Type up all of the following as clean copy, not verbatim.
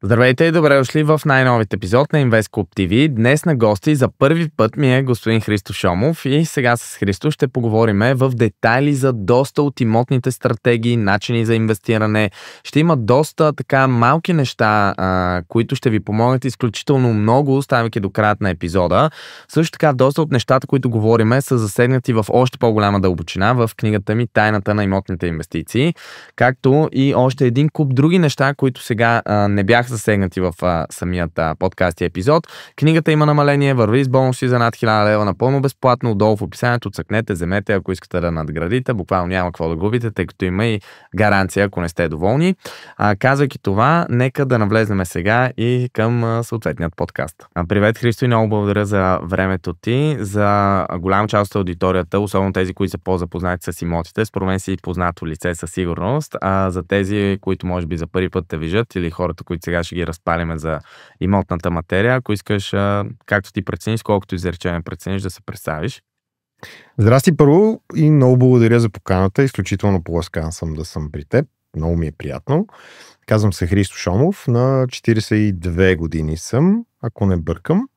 Здравейте и добре дошли в най-новият епизод на InvestClub TV. Днес на гости за първи път ми е господин Христо Шомов и сега с Христо ще поговорим в детайли за доста от имотните стратегии, начини за инвестиране. Ще има доста така малки неща, които ще ви помогнат изключително много, оставайки до краят на епизода. Също така доста от нещата, които говориме, са засегнати в още по-голяма дълбочина в книгата ми "Тайната на имотните инвестиции", както и още един куп други неща, които сега не бяха засегнати в самият подкаст и епизод. Книгата има намаление, върви с бонуси за над 1000 лева, напълно безплатно, отдолу в описанието цъкнете, вземете, ако искате да надградите, буквално няма какво да губите, тъй като има и гаранция, ако не сте доволни. Казвайки това, нека да навлезнем сега и към съответният подкаст. Привет, Христо, и много благодаря за времето ти, за голяма част от аудиторията, особено тези, които са по-запознати с имотите. Според мен си познато лице със сигурност, за тези, които може би за първи път те виждат или хората, които сега ще ги разпалиме за имотната материя, ако искаш, както ти прецениш, колкото изречение прецениш, да се представиш. Здрасти първо и много благодаря за поканата. Изключително поласкан съм да съм при теб. Много ми е приятно. Казвам се Христо Шомов, на 42 години съм, ако не бъркам.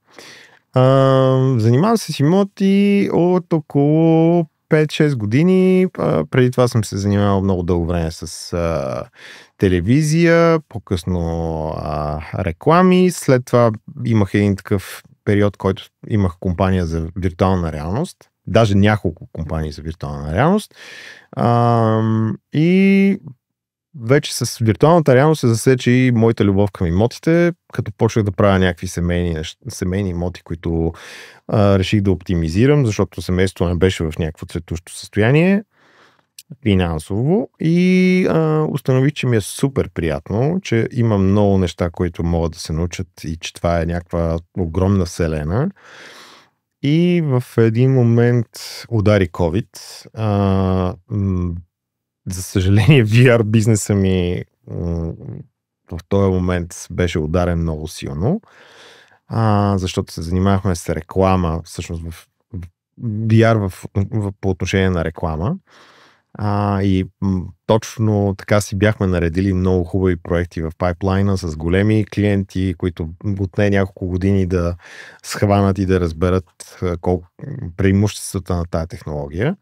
Занимавам се с имоти от около 5-6 години. Преди това съм се занимавал много дълго време с телевизия, по-късно реклами. След това имах един такъв период, който имах компания за виртуална реалност. Даже няколко компании за виртуална реалност. И вече с виртуалната реалност се засече и моята любов към имотите, като почнах да правя някакви семейни имоти, които реших да оптимизирам, защото семейството не беше в някакво цветущо състояние финансово и установих, че ми е супер приятно, че има много неща, които могат да се научат и че това е някаква огромна вселена. И в един момент удари COVID. За съжаление, VR бизнеса ми в този момент беше ударен много силно, защото се занимавахме с реклама, всъщност в VR по отношение на реклама. И точно така си бяхме наредили много хубави проекти в пайплайна с големи клиенти, които отне няколко години да схванат и да разберат колко преимуществата на тая технология.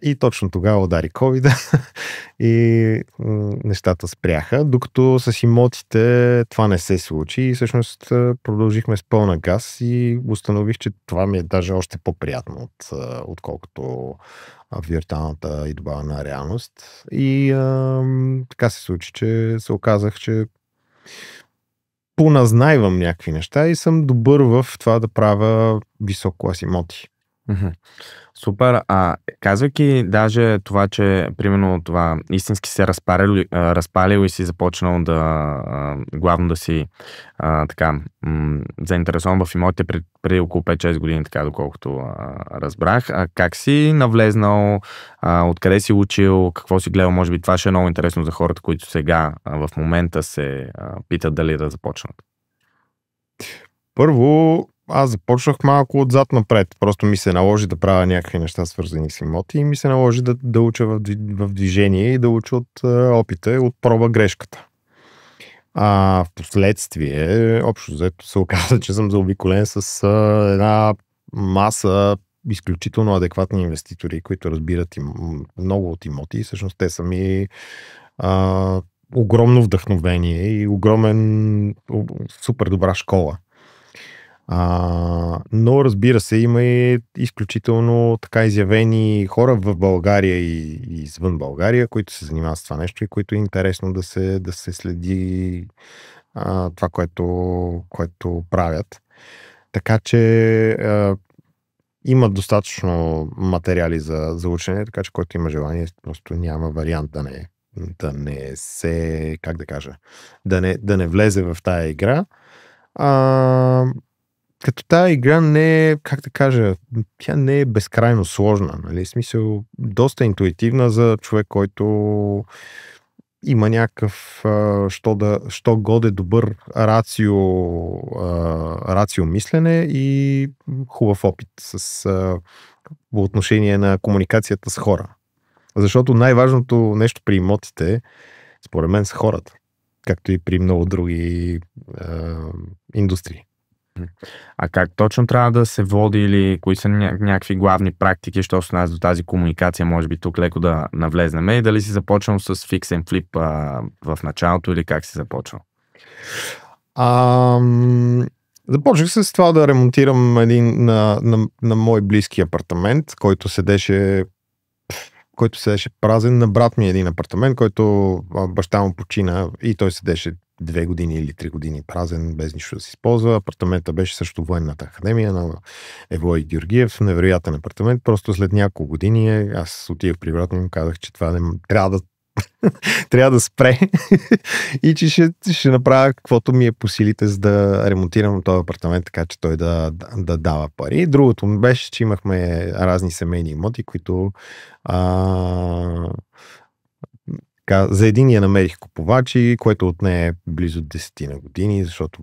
И точно тогава удари COVID и нещата спряха, докато с имотите това не се случи и всъщност продължихме с пълна газ и установих, че това ми е даже още по-приятно отколкото виртуалната и добавена реалност. И така се случи, че се оказах, че поназнайвам някакви неща и съм добър в това да правя висок клас имоти. Супер. Казвайки даже това, че примерно това истински се разпалил и си започнал главно да си заинтересован в имотите преди около 5-6 години, така доколкото разбрах. Как си навлезнал, откъде си учил, какво си гледал, може би това ще е много интересно за хората, които сега в момента се питат дали да започнат. Първо, аз започнах малко отзад напред. Просто ми се наложи да правя някакви неща, свързани с имоти, и ми се наложи да уча в движение и да уча от опита, от проба грешката. В последствие, общо взето, се оказа, че съм заобиколен с една маса изключително адекватни инвеститори, които разбират много от имоти и всъщност те са ми огромно вдъхновение и супер добра школа. Но разбира се, има и изключително така изявени хора в България и извън България, които се занимават с това нещо и които е интересно да се следи това, което правят. Така че има достатъчно материали за учене, така че който има желание, просто няма вариант да не се, как да кажа, да не влезе в тая игра. Като тази игра не е, как да кажа, тя не е безкрайно сложна, нали? В смисъл, доста интуитивна за човек, който има някакъв, що годе добър рацио мислене и хубав опит по отношение на комуникацията с хора. Защото най-важното нещо при имотите, според мен, са хората. както и при много други индустрии. А как точно трябва да се води или кои са някакви главни практики, що се нас до тази комуникация, може би тук леко да навлезнем и дали си започнал с Fix and Flip в началото или как си започнал? Започнах с това да ремонтирам един на мой близки апартамент, който седеше празен. На брат ми е един апартамент, който баща му почина и той седеше 2 години или 3 години празен, без нищо да се използва. Апартамента беше също военната академия на Евлой Георгиев. Невероятен апартамент. Просто след няколко години аз отидах при брат ми и му казах, че това трябва да спре и че ще направя каквото ми е по силите, за да ремонтирам този апартамент, така че той да дава пари. Другото ми беше, че имахме разни семейни имоти, които за единия намерих купувачи, което отне близо 10 на години, защото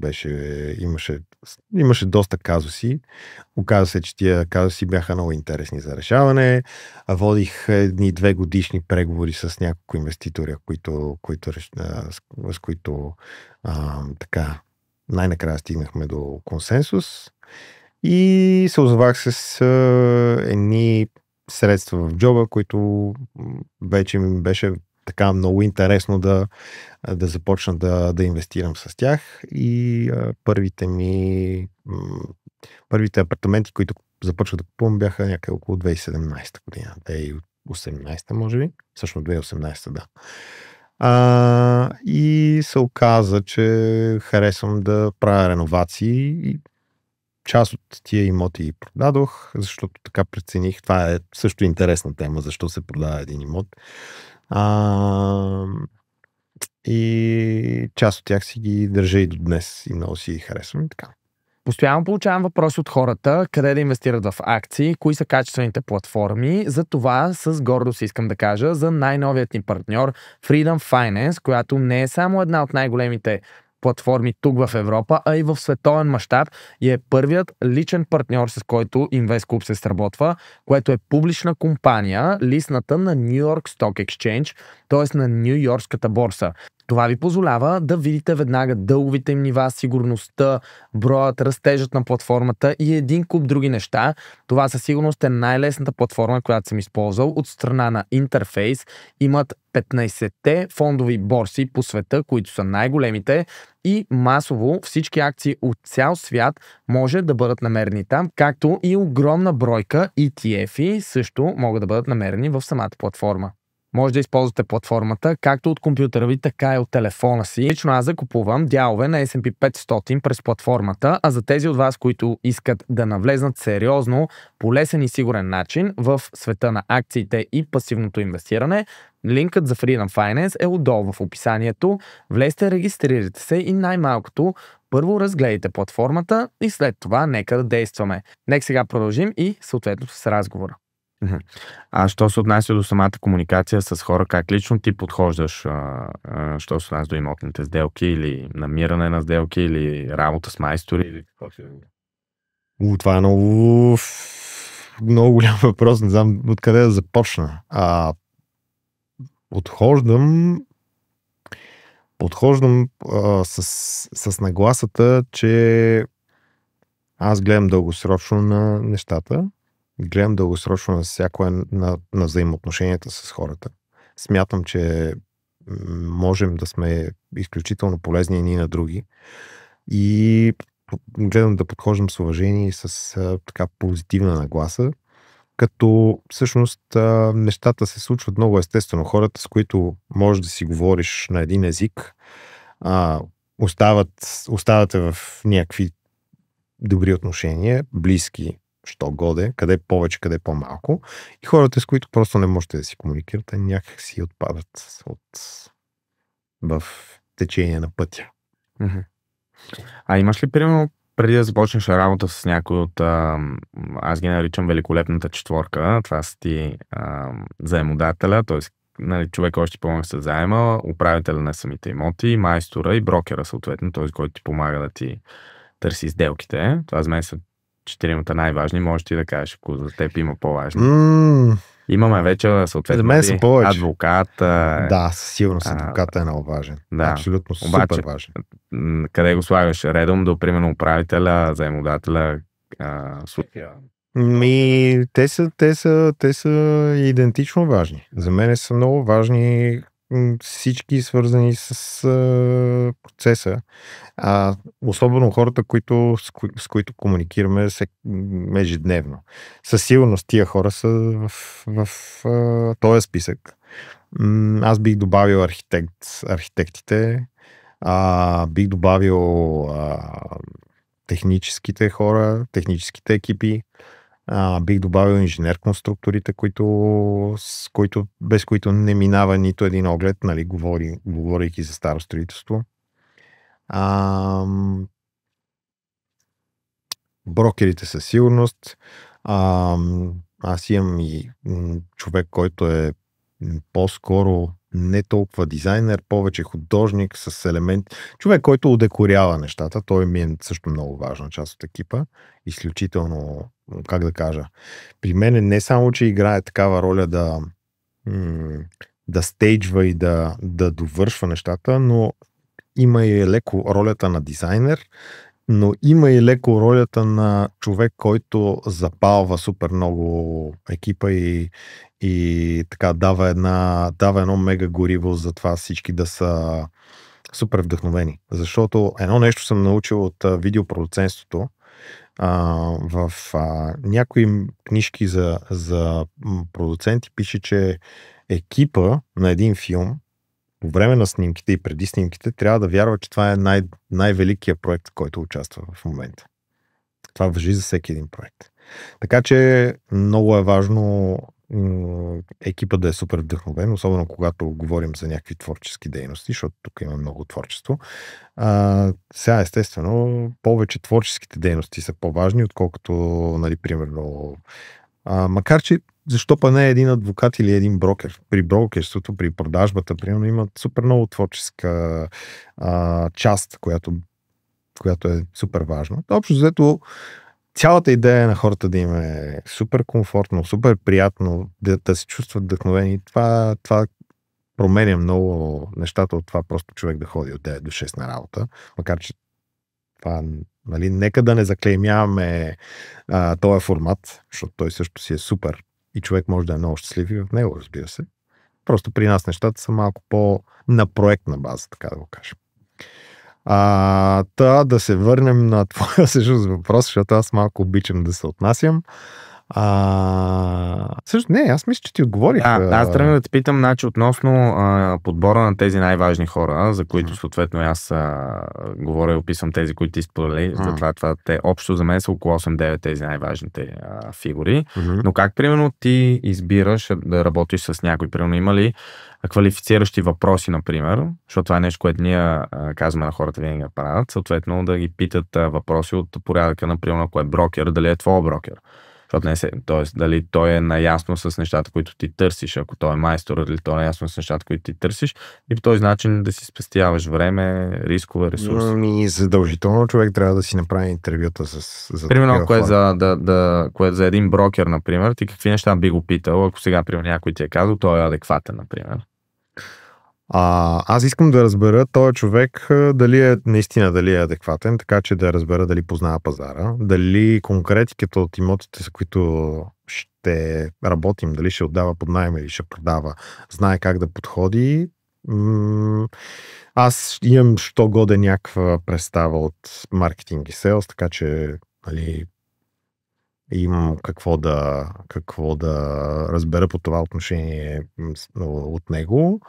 имаше доста казуси. Оказа се, че тия казуси бяха много интересни за решаване. Водих 2 годишни преговори с няколко инвеститори, с които така най-накрая стигнахме до консенсус и се озовах с едни средства в джоба, които вече ми беше така много интересно да започна да инвестирам с тях и първите апартаменти, които започвах да купувам, бяха някъде около 2017 година, 2018 може би, всъщност 2018 да. И се оказа, че харесвам да правя реновации и част от тия имоти продадох, защото така прецених. Това е също интересна тема, защо се продава един имот. И част от тях си ги държа и до днес и много си ги харесвам и така. Постоянно получавам въпроси от хората, къде да инвестират в акции, кои са качествените платформи. За това с гордост искам да кажа за най-новият ни партньор Freedom Finance, която не е само една от най-големите платформи тук в Европа, а и в световен мащаб и е първият личен партньор, с който InvestClub се сработва, което е публична компания, листната на New York Stock Exchange, т.е. на Ню-Йоркската борса. Това ви позволява да видите веднага дълговите им нива, сигурността, броят, растежът на платформата и един куп други неща. Това със сигурност е най-лесната платформа, която съм използвал от страна на интерфейс. Имат 15-те фондови борси по света, които са най-големите и масово всички акции от цял свят може да бъдат намерени там, както и огромна бройка ETF-и също могат да бъдат намерени в самата платформа. Може да използвате платформата както от компютъра ви, така и от телефона си. Лично аз закупувам дялове на S&P 500 през платформата, а за тези от вас, които искат да навлезнат сериозно, по лесен и сигурен начин в света на акциите и пасивното инвестиране, линкът за Freedom Finance е отдолу в описанието. Влезте, регистрирайте се и най-малкото първо разгледайте платформата и след това нека да действаме. Нека сега продължим и съответно с разговора. А що се отнася до самата комуникация с хора, как лично ти подхождаш, що се отнася до имотните сделки или намиране на сделки или работа с майстори или какво си? Това е много голям въпрос, не знам откъде да започна. Подхождам с нагласата, че аз гледам дългосрочно на нещата, гледам дългосрочно на взаимоотношенията с хората. Смятам, че можем да сме изключително полезни едни на други и гледам да подхождам с уважение и с така позитивна нагласа, като всъщност нещата се случват много естествено. Хората, с които можеш да си говориш на един език, оставате в някакви добри отношения, близки, що годе, къде повече, къде по-малко. И хората, с които просто не можете да си комуникирате, някак си отпадат в течение на пътя. А имаш ли, примерно, преди да започнеш работа с някой от, аз ги наричам великолепната четворка, това са ти заемодателя, т.е. нали, човек, който ти помага с заема, управителя на самите имоти, майстора и брокера съответно, т.е. който ти помага да ти търси сделките. Това за мен са 4-мата най-важни. Можеш ти да кажеш, ако за теб има по-важни. Имаме вече съответно За мен са повече. адвокат. Да, със сигурност адвокатът е много важен. Да. Абсолютно Обаче, супер важен. Къде го слагаш? Редом до, примерно, управителя, заемодателя? Те са идентично важни. За мен са много важни всички свързани с процеса. Особено хората, с които комуникираме ежедневно. Със сигурност тия хора са в този списък. Аз бих добавил архитектите, бих добавил техническите хора, техническите екипи, бих добавил инженер-конструкторите, без които не минава нито един оглед, нали, говорейки за старо строителство. Брокерите със сигурност. Аз имам и човек, който е по-скоро не толкова дизайнер, повече художник с елемент. Човек, който удекорява нещата. Той ми е също много важна част от екипа. Изключително, как да кажа, при мен не само, че играе такава роля да стейджва и да довършва нещата, но има и леко ролята на дизайнер, но има и леко ролята на човек, който запалва супер много екипа и така дава едно мега гориво за това всички да са супер вдъхновени. Защото едно нещо съм научил от видеопродуцентството. В някои книжки за продуценти пише, че екипа на един филм по време на снимките и преди снимките трябва да вярва, че това е най-великият проект, който участва в момента. Това важи за всеки един проект. Така че много е важно екипа да е супер вдъхновен, особено когато говорим за някакви творчески дейности, защото тук има много творчество. Сега естествено повече творческите дейности са по-важни, отколкото, нали, примерно, макар че защо па не е един адвокат или един брокер? При брокерството, при продажбата, примерно, имат супер много творческа част, която е супер важна. Общо взето, цялата идея на хората да им е супер комфортно, супер приятно, да се чувстват вдъхновени. Това променя много нещата от това просто човек да ходи от 9 до 6 на работа. Макар че това, нали, нека да не заклеймяваме този формат, защото той също си е супер и човек може да е много щастлив и в него, разбира се. Просто при нас нещата са малко по-на проектна база, така да го кажем. Да се върнем на твоя всъщност въпрос, защото аз малко обичам да се отнасям. Също не, аз мисля, че ти отговорих. Аз тръгна да те питам, значи, относно подбора на тези най-важни хора, за които съответно аз говоря и описвам тези, които ти сподели. Затова те общо за мен са около 8-9 тези най-важните фигури. Но как примерно ти избираш да работиш с някой? Примерно има ли квалифициращи въпроси, например, защото това е нещо, което ние казваме на хората винаги да правят, съответно да ги питат въпроси от порядъка, например, ако е брокер, дали е твой брокер. Защото т.е. дали той е наясно с нещата, които ти търсиш, ако той е майстор, дали той е наясно с нещата, които ти търсиш, и по този начин да си спестяваш време, рискове, ресурси. Задължително човек трябва да си направи интервюта за примерно, ако е за един брокер, например, ти какви неща би го питал, ако сега, примерно, някой ти е казал, той е адекватен, например. Аз искам да разбера този човек дали е адекватен, така че да разбера дали познава пазара, дали конкретиката от имотите, с които ще работим, дали ще отдава под наем или ще продава, знае как да подходи. Аз имам що-годе някаква представа от маркетинг и селс, така че, нали, имам какво да разбера по това отношение от него.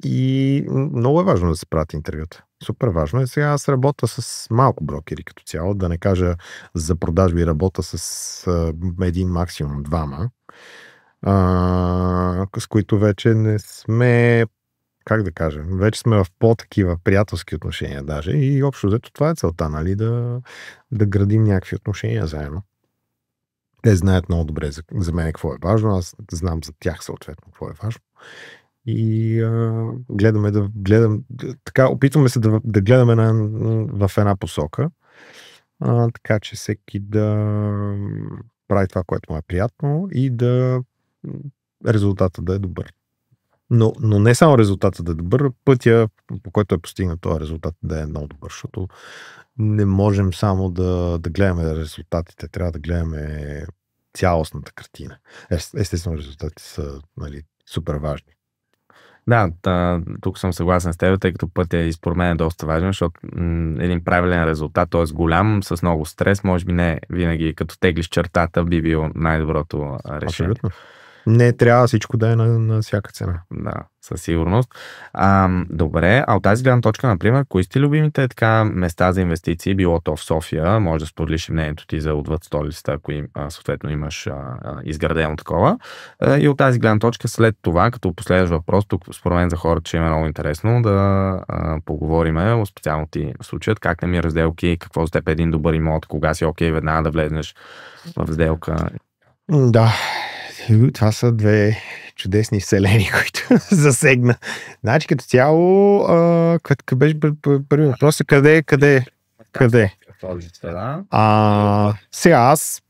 И много е важно да се правят интервюта. Супер важно е. Сега аз работя с малко брокери като цяло, да не кажа за продажби, работя с един максимум двама, с които вече не сме, как да кажа, вече сме в по-такива приятелски отношения даже и общо взето това е целта, нали, да градим някакви отношения заедно. Те знаят много добре за мен какво е важно, аз знам за тях съответно какво е важно. И опитваме се да гледаме в една посока, така че всеки прави това, което му е приятно и резултатът да е добър. Но не само резултатът да е добър, пътя, по който е постигнат този резултат, да е много добър, защото не можем само да гледаме резултатите, трябва да гледаме цялостната картина. Естествено, резултатите са супер важни. Да, тук съм съгласен с теб, тъй като пътя и според мен е доста важен, защото един правилен резултат, т.е. голям, с много стрес, може би не винаги като теглиш чертата би било най-доброто решение. Абсолютно. Не трябва всичко да е на всяка цена. Да, със сигурност. Добре, от тази гледна точка, например, кои сте любимите така места за инвестиции, било то в София, може да споделиш мнението ти за отвъд столицата, ако съответно имаш изградено такова. И от тази гледна точка, след това, като последващ въпрос, тук според мен за хората ще е много интересно да поговорим, специално ти случаят, как намираш сделки, какво за теб е един добър имот, кога си окей веднага да влезнеш в сделка. Да. Това са две чудесни вселени, които засегна. Значи като цяло, къде беше първи въпрос? Къде? Сега аз,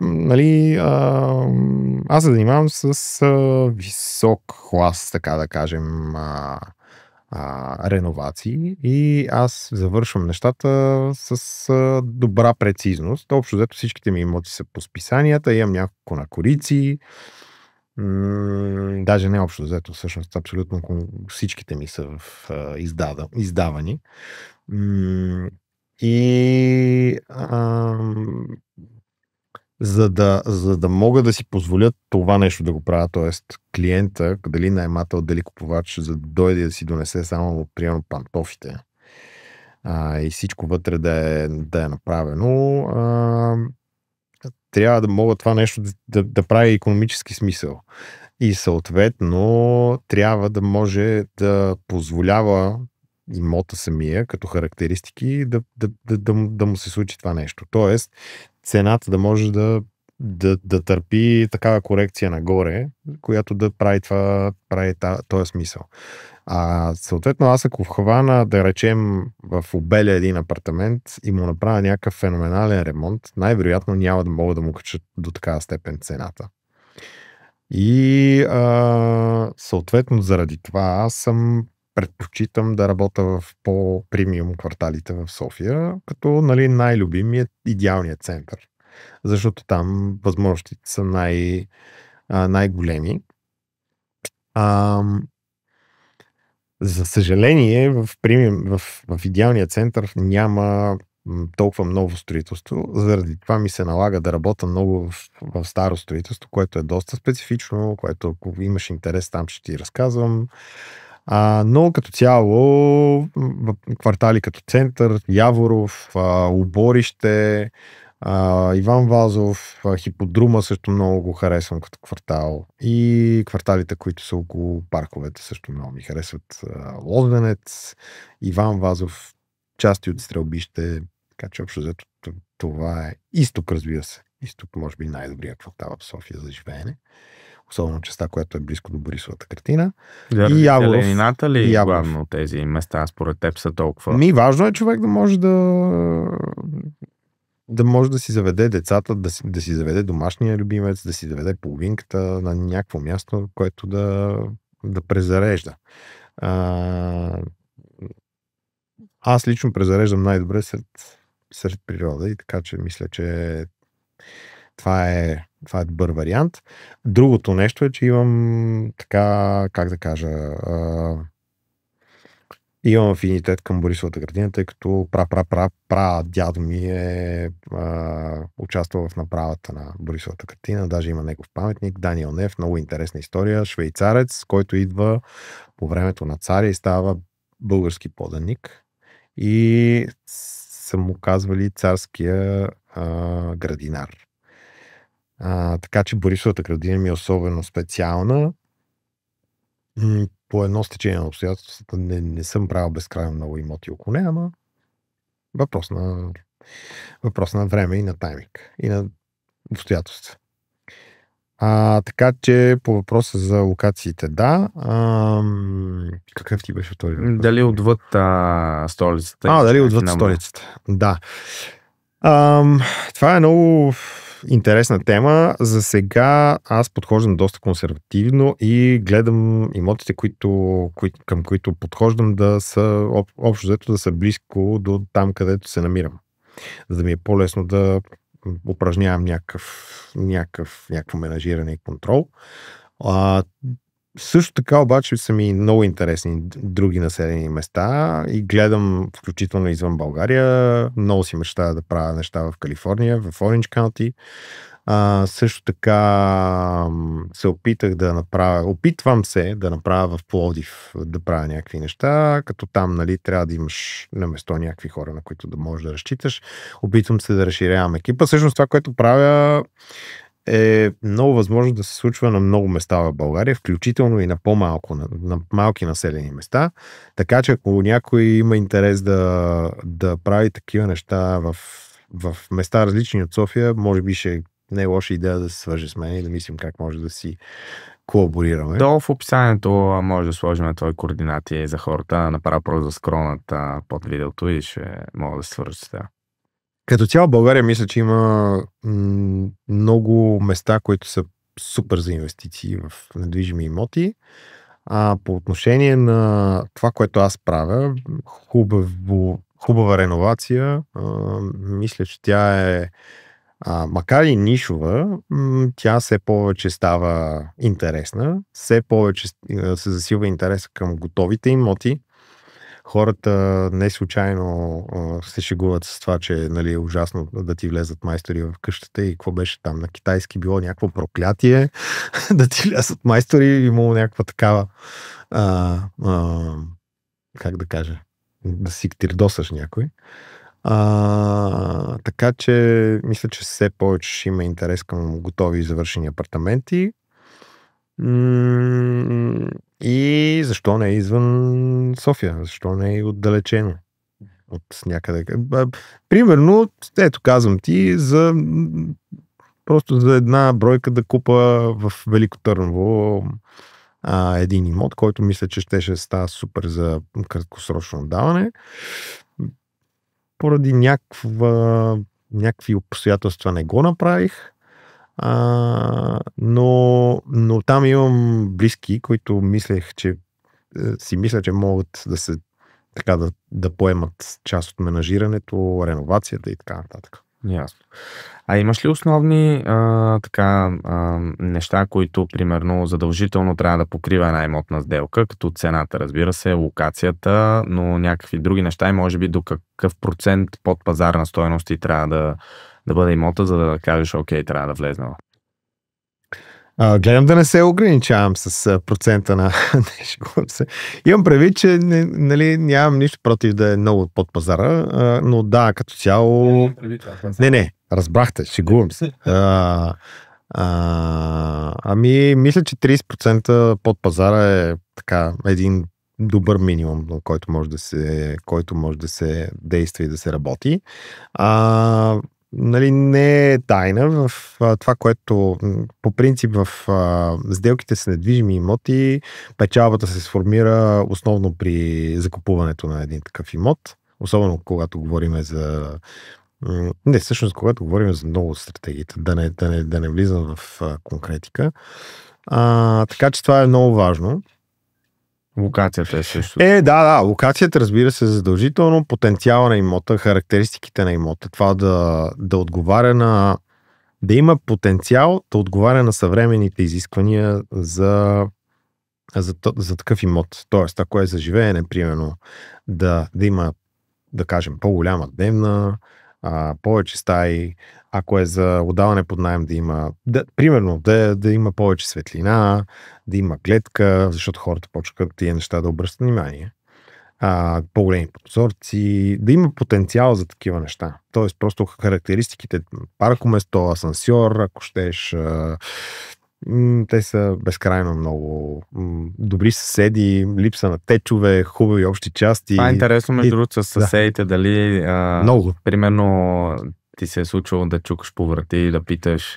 аз се занимавам с висок клас, така да кажем, реновации и аз завършвам нещата с добра прецизност. Общо взето всичките ми имоти са по списанията, имам няколко на корици. Даже не общо взето, всъщност абсолютно всичките ми са издавани. И за да мога да си позволят това нещо да го правя, т.е. клиента, дали наемател, дали купувач, за да дойде да си донесе само примерно пантофите и всичко вътре да е направено, трябва да мога това нещо да прави икономически смисъл. И съответно трябва да може да позволява имота самия като характеристики да му се случи това нещо. Тоест цената да може да търпи такава корекция нагоре, която да прави този смисъл. Съответно, аз ако хвана, да речем, в обеля един апартамент и му направя някакъв феноменален ремонт, най-вероятно няма да мога да му кача до такава степен цената. И съответно заради това аз предпочитам да работя в по-премиум кварталите в София, като най-любимият идеалният център. Защото там възможностите са най-големи. За съжаление, в идеалния център няма толкова много строителство. Заради това ми се налага да работя много в старо строителство, което е доста специфично, което ако имаш интерес там ще ти разказвам. Но като цяло в квартали като Център, Яворов, Оборище, Иван Вазов, Хиподрума също много го харесвам като квартал и кварталите, които са около парковете също много ми харесват. Лозенец, Иван Вазов, части от Стрелбище, така че общо взето това е Изток, разбира се. Изток може би най-добрият квартал в София за живеене. Особено частта, която е близко до Борисовата картина. И Яворов. Зеленината ли главно тези места според теб са толкова? Важно е човек да може да може да си заведе децата, да си заведе домашния любимец, да си заведе половинката на някакво място, което да презарежда. Аз лично презареждам най-добре сред природа и така, че мисля, че това е добър вариант. Другото нещо е, че имам така, как да кажа, имам афинитет към Борисовата градина, тъй като дядо ми е участвал в направата на Борисовата градина, даже има негов паметник, Даниел Нев, много интересна история, швейцарец, който идва по времето на царя и става български поданик и са му казвали царския градинар. Така че Борисовата градина ми е особено специална. По едно стечение на обстоятелствата не съм правил безкрайно много имоти около нея, ама въпрос на време и на тайминг и на обстоятелства. Така че по въпроса за локациите, да. Какъв ти беше този въпрос? Дали отвъд столицата? Дали отвъд столицата. Да. Това е много интересна тема. За сега аз подхождам доста консервативно и гледам имотите, към които подхождам да са общо взето да са близко до там, където се намирам. За да ми е по-лесно да упражнявам някакво менажиране и контрол. Също така обаче са ми много интересни други населени места и гледам включително извън България. Много си мечтая да правя неща в Калифорния, в Ориндж Каунти. Също така опитвам се да направя в Пловдив да правя някакви неща, като там, нали, трябва да имаш на место някакви хора, на които да можеш да разчиташ. Опитвам се да разширявам екипа. Всъщност това, което правя, е много възможно да се случва на много места в България, включително и на на малки населени места. Така че ако някой има интерес да прави такива неща в места различни от София, може би ще не е лоша идея да се свърже с мен и да мислим как може да си колаборираме. Долу в описанието може да сложим твои координати за хората, направо просто да скронат под видеото и ще могат да се свържат с теб. Като цяло България мисля, че има много места, които са супер за инвестиции в недвижими имоти. По отношение на това, което аз правя, хубава реновация, мисля, че тя е макар и нишова, тя все повече става интересна, все повече се засилва интереса към готовите имоти. Хората не случайно се шегуват с това, че, нали, е ужасно да ти влезат майстори в къщата и какво беше там на китайски било някакво проклятие да ти влезат майстори, имало някаква такава как да кажа, да си тирдосаш някой. Така че мисля, че все повече ще има интерес към готови и завършени апартаменти. И защо не извън София? Защо не и отдалечено? От някъде. Примерно, ето казвам ти, просто за една бройка да купа в Велико Търново един имот, който мисля, че ще става супер за краткосрочно отдаване. Поради някакви обстоятелства не го направих. Но там имам близки, които мисля, че могат да се така да поемат част от менажирането, реновацията и така нататък. Ясно. Имаш ли основни неща, които примерно задължително трябва да покрива една имотна сделка, като цената, разбира се, локацията, но някакви други неща и може би до какъв процент под пазарна стойност и трябва да бъде имота, за да кажеш, окей, трябва да влезна. Гледам да не се ограничавам с процента на нещо. Имам предвид, че нали, нямам нищо против да е много под пазара, но да, като цяло... Не, разбрахте, шегувам се. Мисля, че 30% под пазара е така един добър минимум, който може да се действа и да се работи. Нали, не е тайна в това, което по принцип в сделките с недвижими имоти печалбата се сформира основно при закупуването на един такъв имот, особено когато говорим за когато говорим за много стратегиите, да не влизам в конкретика. Така че това е много важно. Локацията е също. Да, локацията, разбира се, задължително, потенциала на имота, характеристиките на имота, това да отговаря да има потенциал да отговаря на съвременните изисквания за такъв имот. Тоест, ако е за живеене, примерно, да има, да кажем, по-голяма дневна, повече стаи, ако е за отдаване под наем да има, примерно, да има повече светлина, да има гледка, защото хората почват тия неща да обръщат внимание. По-големи прозорци, да има потенциал за такива неща. Тоест, просто характеристиките, паркоместо, асансьор, ако щеш, те са безкрайно много добри съседи, липса на течове, хубави общи части. Това е интересно, между другото, с съседите, дали много. Примерно ти се е случвало да чукаш по врати и да питаш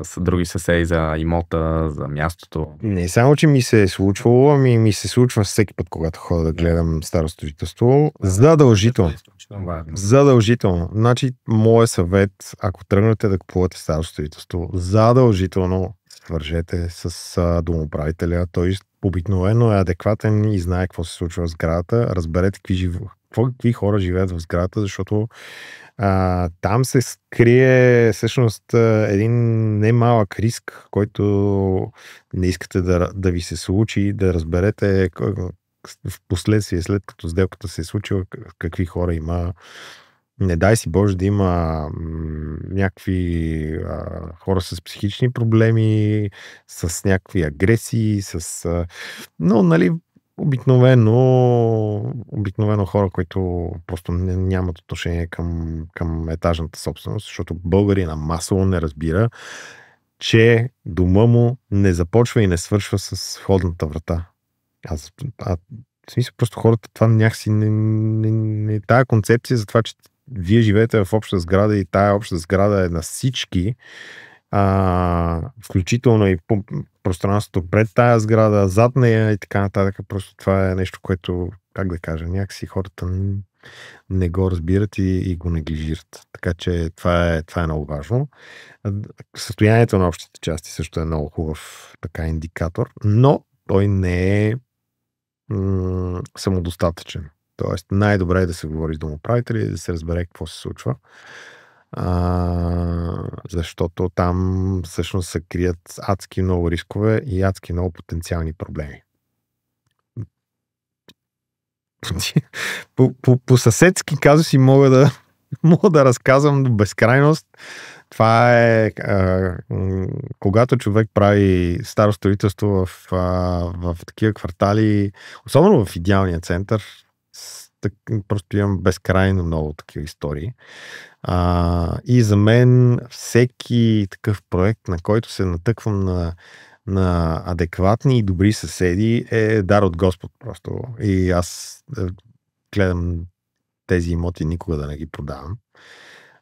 с други съседи за имота, за мястото? Не само, че ми се е случвало, ми се случва всеки път, когато ходя да гледам старо строителство. Задължително. Изключително важно. Задължително. Значи, моят съвет, ако тръгнете да купувате старо строителство, задължително свържете с домоуправителя. Той обикновено е адекватен и знае какво се случва в сградата. Разберете какви хора живеят в сградата, защото там се скрие всъщност един немалък риск, който не искате да ви се случи, да разберете в последствие, след като сделката се е случила, какви хора има. Не дай си Боже да има някакви хора с психични проблеми, с някакви агресии, но, нали, обикновено хора, които просто нямат отношение към етажната собственост, защото българина масово не разбира, че дома му не започва и не свършва с входната врата. В смисъл, просто хората това някакси не тая концепция за това, че вие живеете в обща сграда и тая обща сграда е на всички, включително и по пространството пред тая сграда, зад нея и така нататък. Просто това е нещо, което, как да кажа, някакси хората не го разбират и го неглижират. Така че това е много важно. Състоянието на общите части също е много хубав така индикатор, но той не е самодостатъчен. Тоест най-добре е да се говори с домоуправителя и да се разбере какво се случва. Защото там всъщност се крият адски много рискове и адски много потенциални проблеми. По съседски казуси мога да разказвам до безкрайност. Това е когато човек прави старо строителство в такива квартали, особено в идеалния център, просто имам безкрайно много такива истории. И за мен всеки такъв проект, на който се натъквам на адекватни и добри съседи, е дар от Господ просто. И аз гледам тези имоти никога да не ги продавам.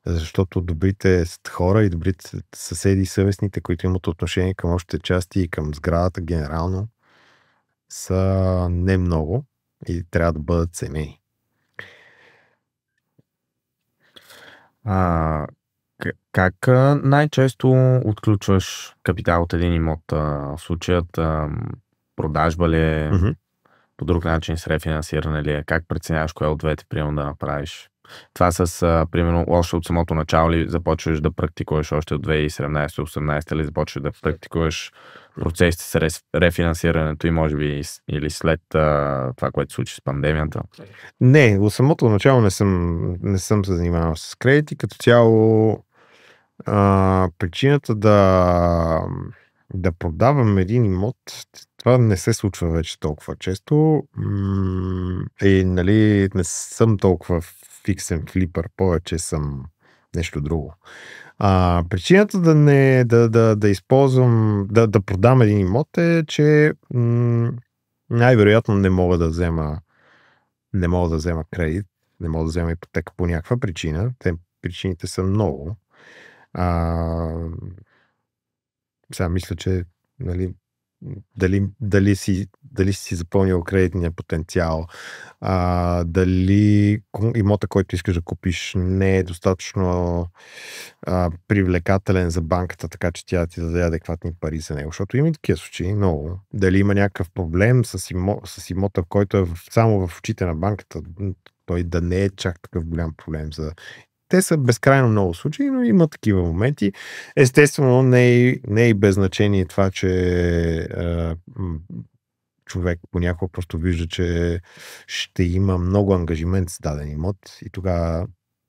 Защото добрите хора и добрите съседи, съвестните, които имат отношение към общите части и към сградата генерално, са не много и трябва да бъдат ценени. Как най-често отключваш капитал от един имот? В случаят продажба ли е, по друг начин с рефинансиране ли е? Как преценяваш кое от двете примерно да направиш? Това примерно, още от самото начало ли започваш да практикуваш още от 2017-2018 или започваш да практикуваш процесите с рефинансирането и може би или след това, което се случи с пандемията? Не, от самото начало не съм се занимавал с кредити. Като цяло причината да продавам един имот, това не се случва вече толкова често. И нали, не съм толкова фиксен флипър, повече съм нещо друго. Причината да използвам, да продам един имот е, че най-вероятно не мога да взема кредит, не мога да взема ипотека по някаква причина. Причините са много. Сега мисля, че нали, дали си запълнил кредитния потенциал, дали имота, който искаш да купиш, не е достатъчно привлекателен за банката, така че тя ти даде адекватни пари за него. Защото има и такива случаи много. Дали има някакъв проблем с имота, който е само в очите на банката, той да не е чак такъв голям проблем за... Те са безкрайно много случаи, но има такива моменти. Естествено, не е и без значение това, че човек понякога просто вижда, че ще има много ангажимент с даден имот и тогава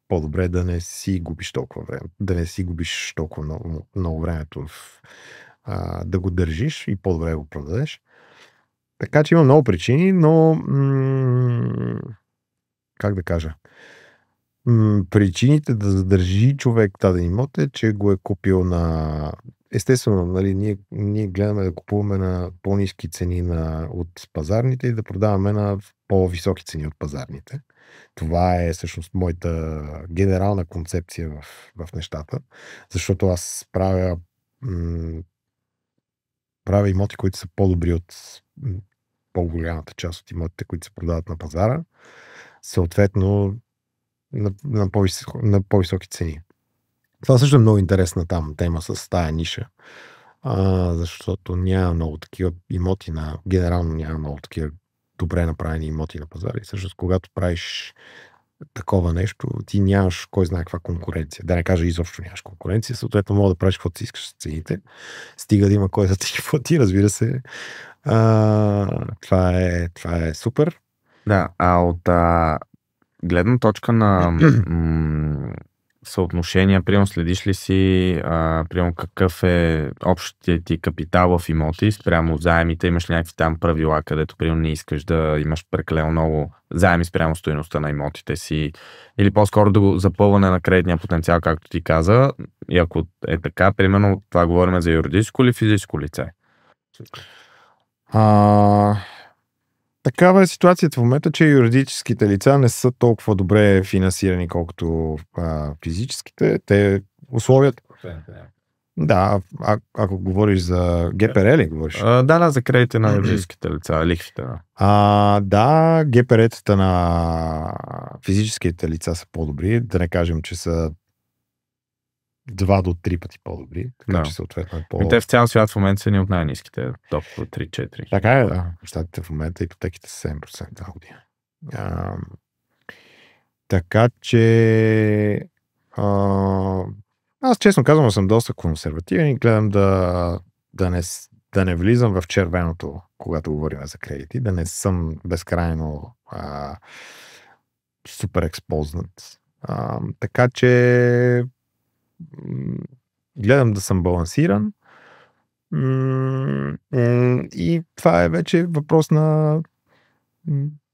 по-добре да не си губиш толкова време, да не си губиш толкова много времето да го държиш и по-добре да го продадеш. Така че има много причини, но как да кажа, причините да задържи човек даден имот е, че го е купил на... Естествено, нали, ние гледаме да купуваме на по-ниски цени от пазарните и да продаваме на по-високи цени от пазарните. Това е всъщност моята генерална концепция в нещата, защото аз правя имоти, които са по-добри от по-голямата част от имотите, които се продават на пазара. Съответно, на по-високи цени. Това също е много интересна там тема с тая ниша, защото няма много такива имоти генерално няма много такива добре направени имоти на пазара. И всъщност, когато правиш такова нещо, ти нямаш кой знае каква конкуренция. Да не кажа, изобщо нямаш конкуренция, съответно мога да правиш каквото си искаш с цените. Стига да има кой да ти плати, разбира се. Това е супер. Да, от гледна точка на съотношения, примерно следиш ли си, примерно какъв е общият ти капитал в имоти спрямо заемите, имаш ли някакви там правила, където примерно не искаш да имаш прекалено много заеми спрямо стойността на имотите си, или по-скоро до запълване на кредитния потенциал, както ти каза, и ако е така, примерно това говорим за юридическо или физическо лице? Такава е ситуацията в момента, че юридическите лица не са толкова добре финансирани, колкото физическите. Те условията... Да, ако говориш за ГПР ли говориш? Да, за кредите на юридическите лица, лихвите. Да, ГПР-тата на физическите лица са по-добри, да не кажем, че са 2 до 3 пъти по-добри, така че съответно е Те в цял свят в момента са ни от най-ниските, топ 3-4. Така е, да. В щатите в момента ипотеките са 7% на година. Така че аз честно казвам съм доста консервативен и гледам да не влизам в червеното, когато говорим за кредити, да не съм безкрайно супер експознат. Така че гледам да съм балансиран и това е вече въпрос на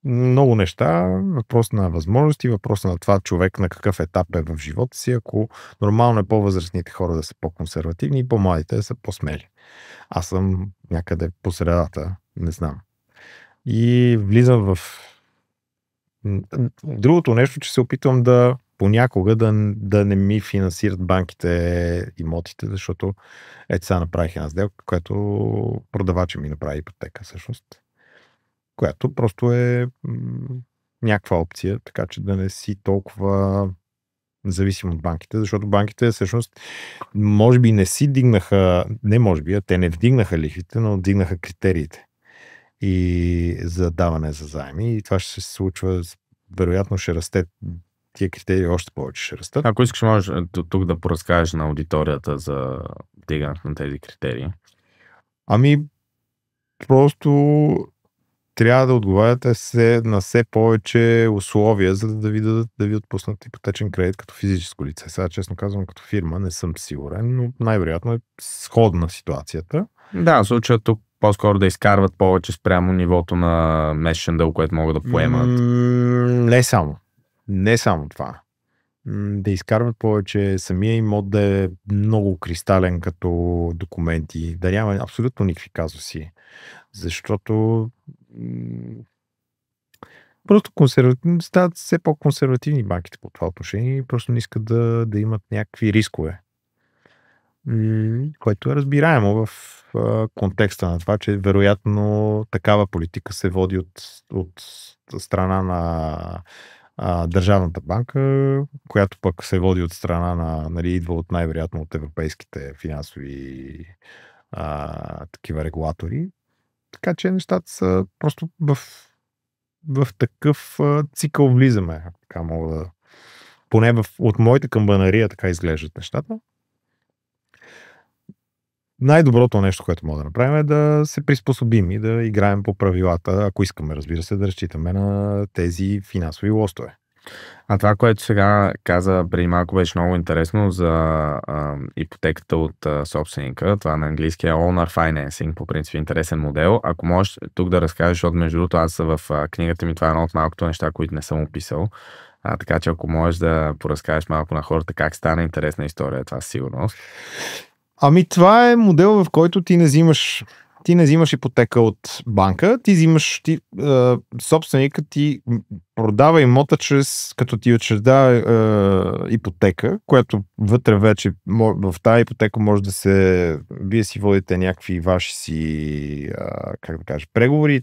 много неща, въпрос на възможности, въпрос на това човек на какъв етап е в живота си. Ако нормално е по-възрастните хора да са по-консервативни и по-младите да са по-смели. Аз съм някъде по средата, не знам. И влизам в другото нещо, че се опитвам понякога да не ми финансират банките имотите, защото сега направих една сделка, която продавача ми направи ипотека всъщност, която просто е някаква опция, така че да не си толкова зависим от банките, защото банките всъщност може би не си дигнаха, не може би, те не вдигнаха лихвите, но вдигнаха критериите и за даване за заеми и това ще се случва, вероятно ще расте тия критерии още повече ще растат. Ако искаш, можеш тук да поразкажеш на аудиторията за вдигането на тези критерии. Просто трябва да отговаряте на все повече условия, за да ви дадат да ви отпуснат ипотечен кредит като физическо лице. Сега, честно казвам, като фирма не съм сигурен, но най-вероятно е сходна ситуацията. Да, в случая тук по-скоро да изкарват повече спрямо нивото на месечен дълг, което могат да поемат. Не само това. Да изкарват повече, самия имот да е много кристален като документи, да няма абсолютно никакви казуси. Защото просто стават все по-консервативни банките по това отношение и просто не искат да имат някакви рискове. Което е разбираемо в контекста на това, че вероятно такава политика се води от страна на Държавната банка, която пък се води от страна на, идва от най-вероятно от европейските финансови такива регулатори. Така че нещата са просто в такъв цикъл влизаме. Така мога да... Поне от моята камбанария така изглеждат нещата. Най-доброто нещо, което мога да направим е да се приспособим и да играем по правилата, ако искаме, разбира се, да разчитаме на тези финансови лостове. Това, което сега каза преди малко, беше много интересно за ипотеката от собственика. Това на английски е Owner Financing, по принцип интересен модел. Ако можеш тук да разкажеш, защото между другото аз в книгата ми това е едно от малкото неща, които не съм описал. Така че ако можеш да поразкажеш малко на хората как стана интересна история, това със сигурност. Това е модел, в който ти не взимаш ипотека от банка, собственикът ти продава имота като ти учреждава ипотека, която вътре вече в тази ипотека може да вие си водите някакви ваши си, преговори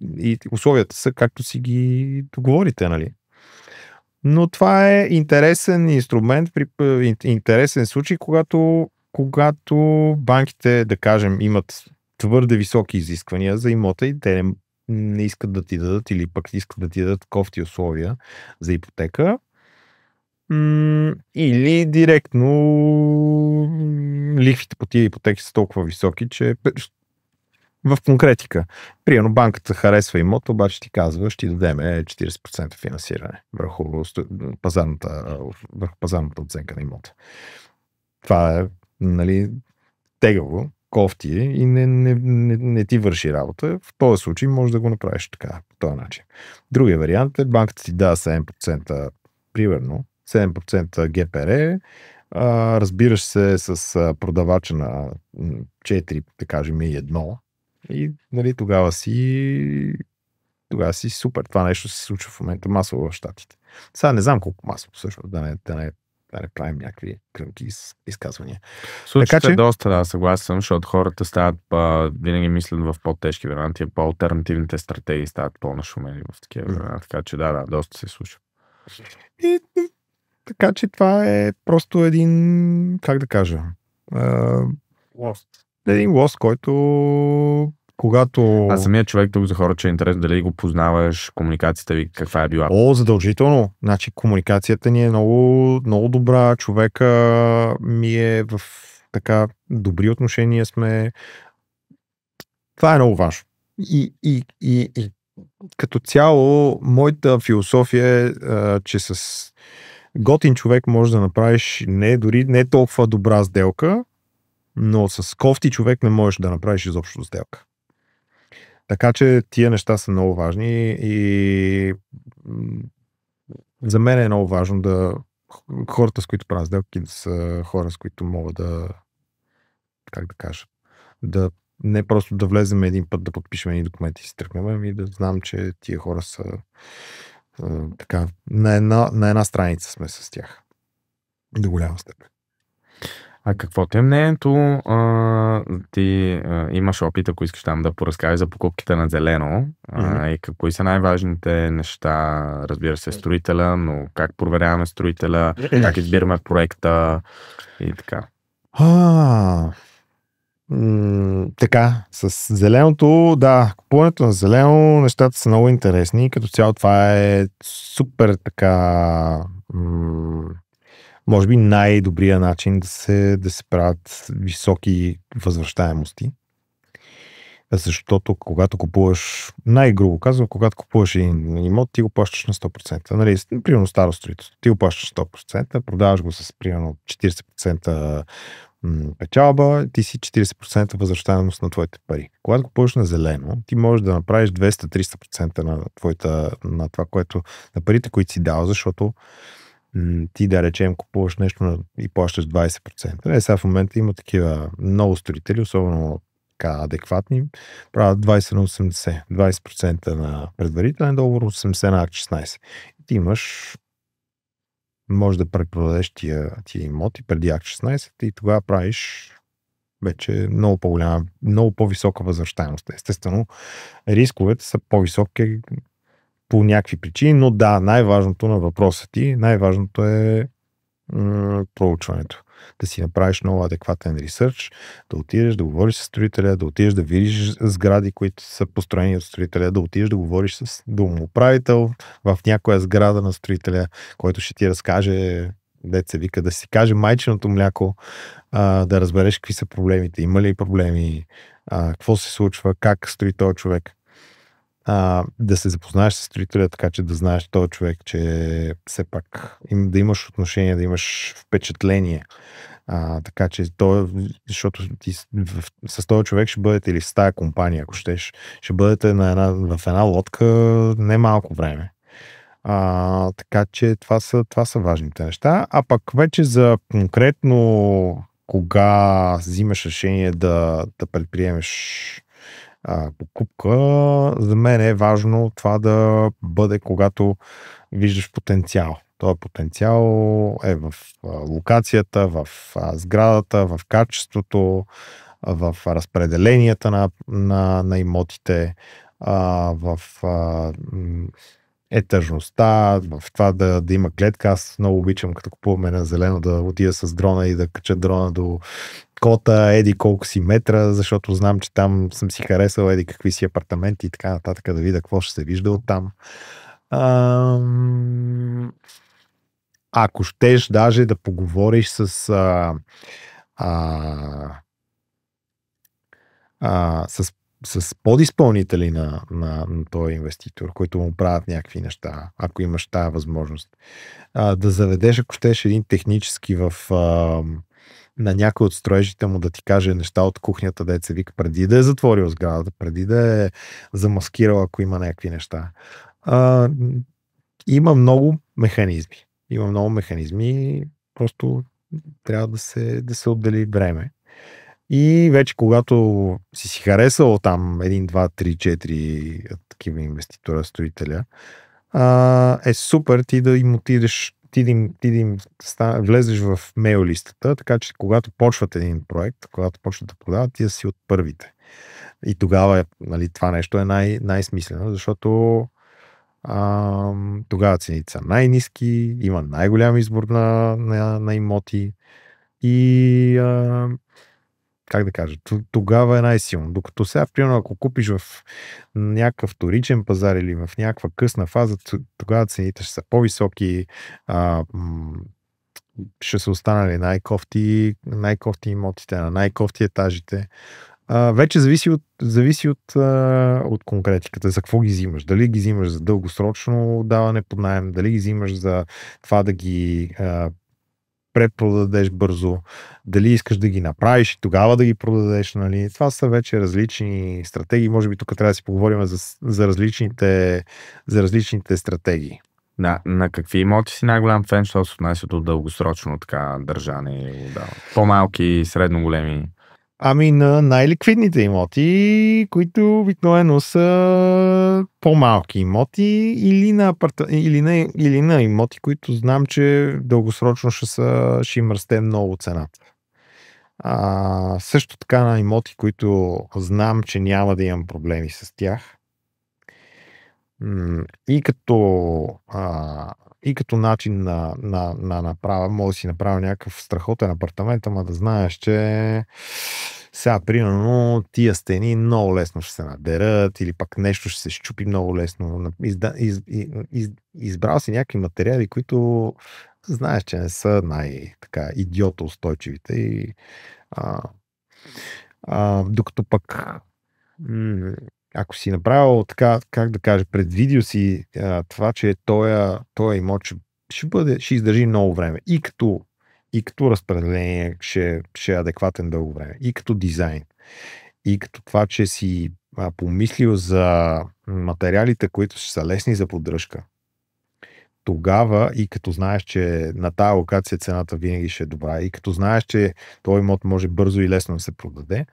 и условията са както си ги договорите, нали? Но това е интересен инструмент, интересен случай, когато банките, да кажем, имат твърде високи изисквания за имота и те не искат да ти дадат или пък искат да ти дадат кофти условия за ипотека. Или директно лихвите по тия ипотеки са толкова високи, че в конкретика. Примерно банката харесва имот, обаче ти казва, ще ти дадем 40% финансиране върху пазарната оценка на имота. Това е, нали, тегаво, кофти и не ти върши работа. В този случай може да го направиш така, по този начин. Другия вариант е банката ти дава 7%, примерно, 7% ГПР, разбираш се с продавача на 4, да кажем и 1, и нали, тогава си супер. Това нещо се случва в момента масово в Щатите. Сега не знам колко масово всъщност, да не правим някакви кръмки изказвания. Случаите е доста, съгласен съм, защото хората стават винаги мислят в по-тежки варианти, по-алтернативните стратегии стават по-нашумени в такива времена, така че да, доста се случва. И така че това е просто един, как да кажа, лост. Един лост, който когато... А самият човек тук за хората, че е интересно дали го познаваш, комуникацията ви каква е била? Задължително. Значи комуникацията ни е много, много добра. Човека ми е в така добри отношения сме. Това е много важно. И като цяло, моята философия е, че с готин човек можеш да направиш дори не толкова добра сделка, но с кофти човек не можеш да направиш изобщо сделка. Така че тия неща са много важни и за мен е много важно хората, с които правят сделки, да са хора, с които могат да, как да кажа, да не просто да влезем един път да подпишем едни документи и си тръгнем, ами да знам, че тия хора са така, на една страница сме с тях. До голяма степен. А какво ти е мнението? Ти имаш опит, ако искаш там да поразкажеш за покупките на зелено и кои са най-важните неща, разбира се, строителя, но как проверяваме строителя, как избираме проекта и така. Така, с зеленото, да, купуването на зелено, нещата са много интересни. Като цяло това е супер така... може би най-добрият начин да се правят високи възвръщаемости. Защото когато купуваш, най-грубо казвам, когато купуваш един имот, ти го плащаш на 100%. Нали, примерно старо строителство. Ти го плащаш 100%, продаваш го с примерно 40% печалба, ти си 40% възвръщаемост на твоите пари. Когато купуваш на зелено, ти можеш да направиш 200-300% на това, което, на парите, които си дал, защото ти, да речем, купуваш нещо и плащаш 20%. Сега в момента има такива много строители, особено така адекватни, правят 20 на 80. 20% на предварителен договор, 80 на акт 16. И ти може да препродадеш тия имоти преди акт 16 и тогава правиш вече много по-голяма, много по-висока възвръщаемост. Естествено, рисковете са по-високи по някакви причини, но да, най-важното на въпроса ти, най-важното е проучването. Да си направиш много адекватен ресърч, да отидеш да говориш с строителя, да отидеш да видиш сгради, които са построени от строителя, да отидеш да говориш с домоуправител в някоя сграда на строителя, който ще ти разкаже, дет се вика, да си каже майчиното мляко, да разбереш какви са проблемите, има ли проблеми, какво се случва, как строи този човек. Да се запознаеш с строителя, така че да знаеш този човек, че все пак да имаш отношение, да имаш впечатление. Така че защото с този човек ще бъдете или с тая компания, ако ще бъдете в една лодка не малко време. Така че това са важните неща. А пък вече за конкретно кога взимаш решение да предприемеш покупка, за мен е важно това да бъде когато виждаш потенциал. Този потенциал е в локацията, в сградата, в качеството, в разпределенията на имотите, в етажността, в това да има клетка. Аз много обичам, като купуваме на зелено, да отида с дрона и да кача дрона до кота, еди колко си метра, защото знам, че там съм си харесал еди какви си апартаменти и така нататък, да видя какво ще се вижда оттам. Ако щеш даже да поговориш с с подизпълнители на този инвеститор, които му правят някакви неща, ако имаш тази възможност. Да заведеш, ако щеш, един технически на някой от строежите му да ти каже неща от кухнята, да се вика, преди да е затворил сградата, преди да е замаскирал, ако има някакви неща. Има много механизми. Просто трябва да се отдели време. И вече когато си харесал там 1, 2, 3, 4 такива инвеститора, строителя, е супер ти да им отидеш, влезеш в мейл листата, така че когато почват един проект, когато почват да продават, ти да си от първите. И тогава нали, това нещо е най-смислено, защото тогава цените са най-ниски, има най-голям избор на имоти и как да кажа, тогава е най-силно. Докато сега, примерно, ако купиш в някакъв вторичен пазар или в някаква късна фаза, тогава цените ще са по-високи, ще са останали най-кофти имотите, на най-кофти етажите. Вече зависи от конкретиката, за какво ги взимаш. Дали ги взимаш за дългосрочно даване под наем, дали ги взимаш за това да ги препродадеш бързо, дали искаш да ги направиш и тогава да ги продадеш. Нали? Това са вече различни стратегии. Може би тук трябва да си поговорим за различните стратегии. На какви имоти си най-голям фен, що се отнася до дългосрочно така държане? Да. По-малки, средно големи? На най-ликвидните имоти, които обикновено са по-малки имоти или на имоти, които знам, че дългосрочно ще им расте много цената. Също така на имоти, които знам, че няма да имам проблеми с тях. И като начин на направа, мога да си направя някакъв страхотен апартамент, ама да знаеш, че сега, примерно, тия стени много лесно ще се надерат или пък нещо ще се щупи много лесно. Избрал си някакви материали, които знаеш, че не са идиото устойчивите и докато пък ако си направил така, как да кажа, предвидил си това, че този имот ще издържи много време. И като разпределение ще е адекватен дълго време. И като дизайн. И като това, че си помислил за материалите, които ще са лесни за поддръжка. Тогава и като знаеш, че на тази локация цената винаги ще е добра и като знаеш, че този имот може бързо и лесно да се продаде,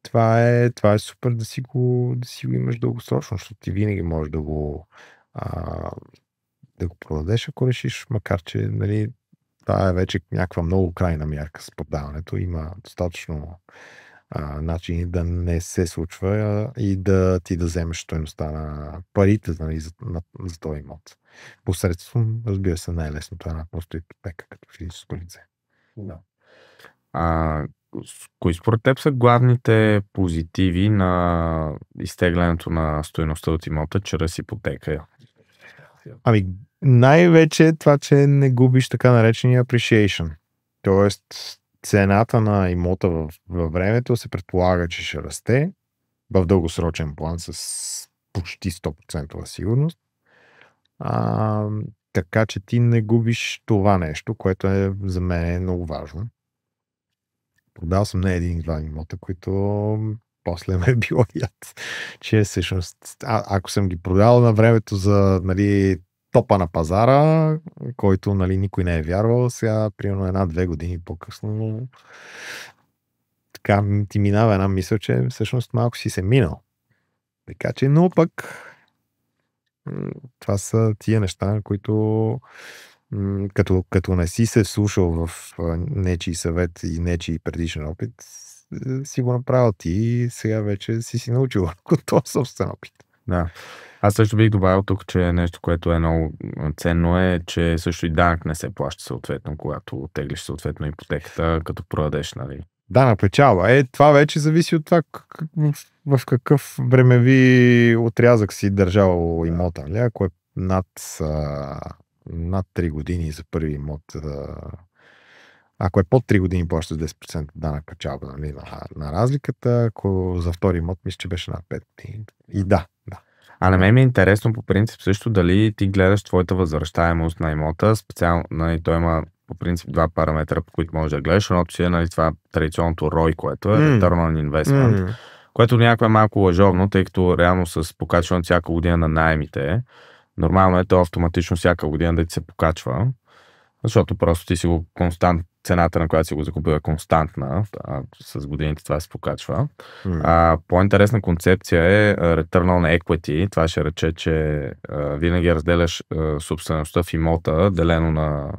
това е супер да си го имаш дългосрочно, защото ти винаги можеш да го продадеш, ако решиш, макар че нали, това е вече някаква много крайна мярка с продаването. Има достатъчно начини да не се случва и да ти да вземеш стойността на парите нали, за този имот. Посредством, разбира се, най-лесно това е просто ипотека като физическо лице. Да. Кои според теб са главните позитиви на изтеглянето на стойността от имота чрез ипотека? Най-вече това, че не губиш така наречения appreciation. Тоест, цената на имота във времето се предполага, че ще расте в дългосрочен план с почти 100% сигурност. Така че ти не губиш това нещо, което за мен е много важно. Продал съм не един-два имота, които после ме е било яд. Че всъщност, ако съм ги продал на времето за нали, топа на пазара, който нали, никой не е вярвал, сега примерно 1-2 години по-късно така ти минава една мисъл, че всъщност малко си се минал. Така че, но пък това са тия неща, които като не си се слушал в нечий съвет и нечий предишен опит, си го направил ти и сега вече си научил от този собствен опит. Да. Аз също бих добавил тук, че нещо, което е много ценно е, че също и данък не се плаща съответно, когато теглиш съответно ипотеката, като продадеш, нали. Данък печалба. Това вече зависи от това в какъв времеви отрязък си държал имота. Нали? Ако е над 3 години за първи имот, ако е под 3 години плащаш 10% данък печалба, нали, на разликата, ако за втори имот мисля, че беше над 5 години. И да. А на мен ми е интересно по принцип също дали ти гледаш твоята възвръщаемост на имота. Специално, нали, той има по принцип два параметра, по които можеш да гледаш. Едното си е, нали, това традиционното ROI, което е Return on Investment, което някакво е малко лъжовно, тъй като реално с покачването всяка година на наемите, нормално е то автоматично всяка година да ти се покачва, защото просто ти си го цената, на която си го закупил, е константна, с годините това се покачва. По-интересна концепция е Return on Equity. Това ще рече, че винаги разделяш собствеността в имота, делено на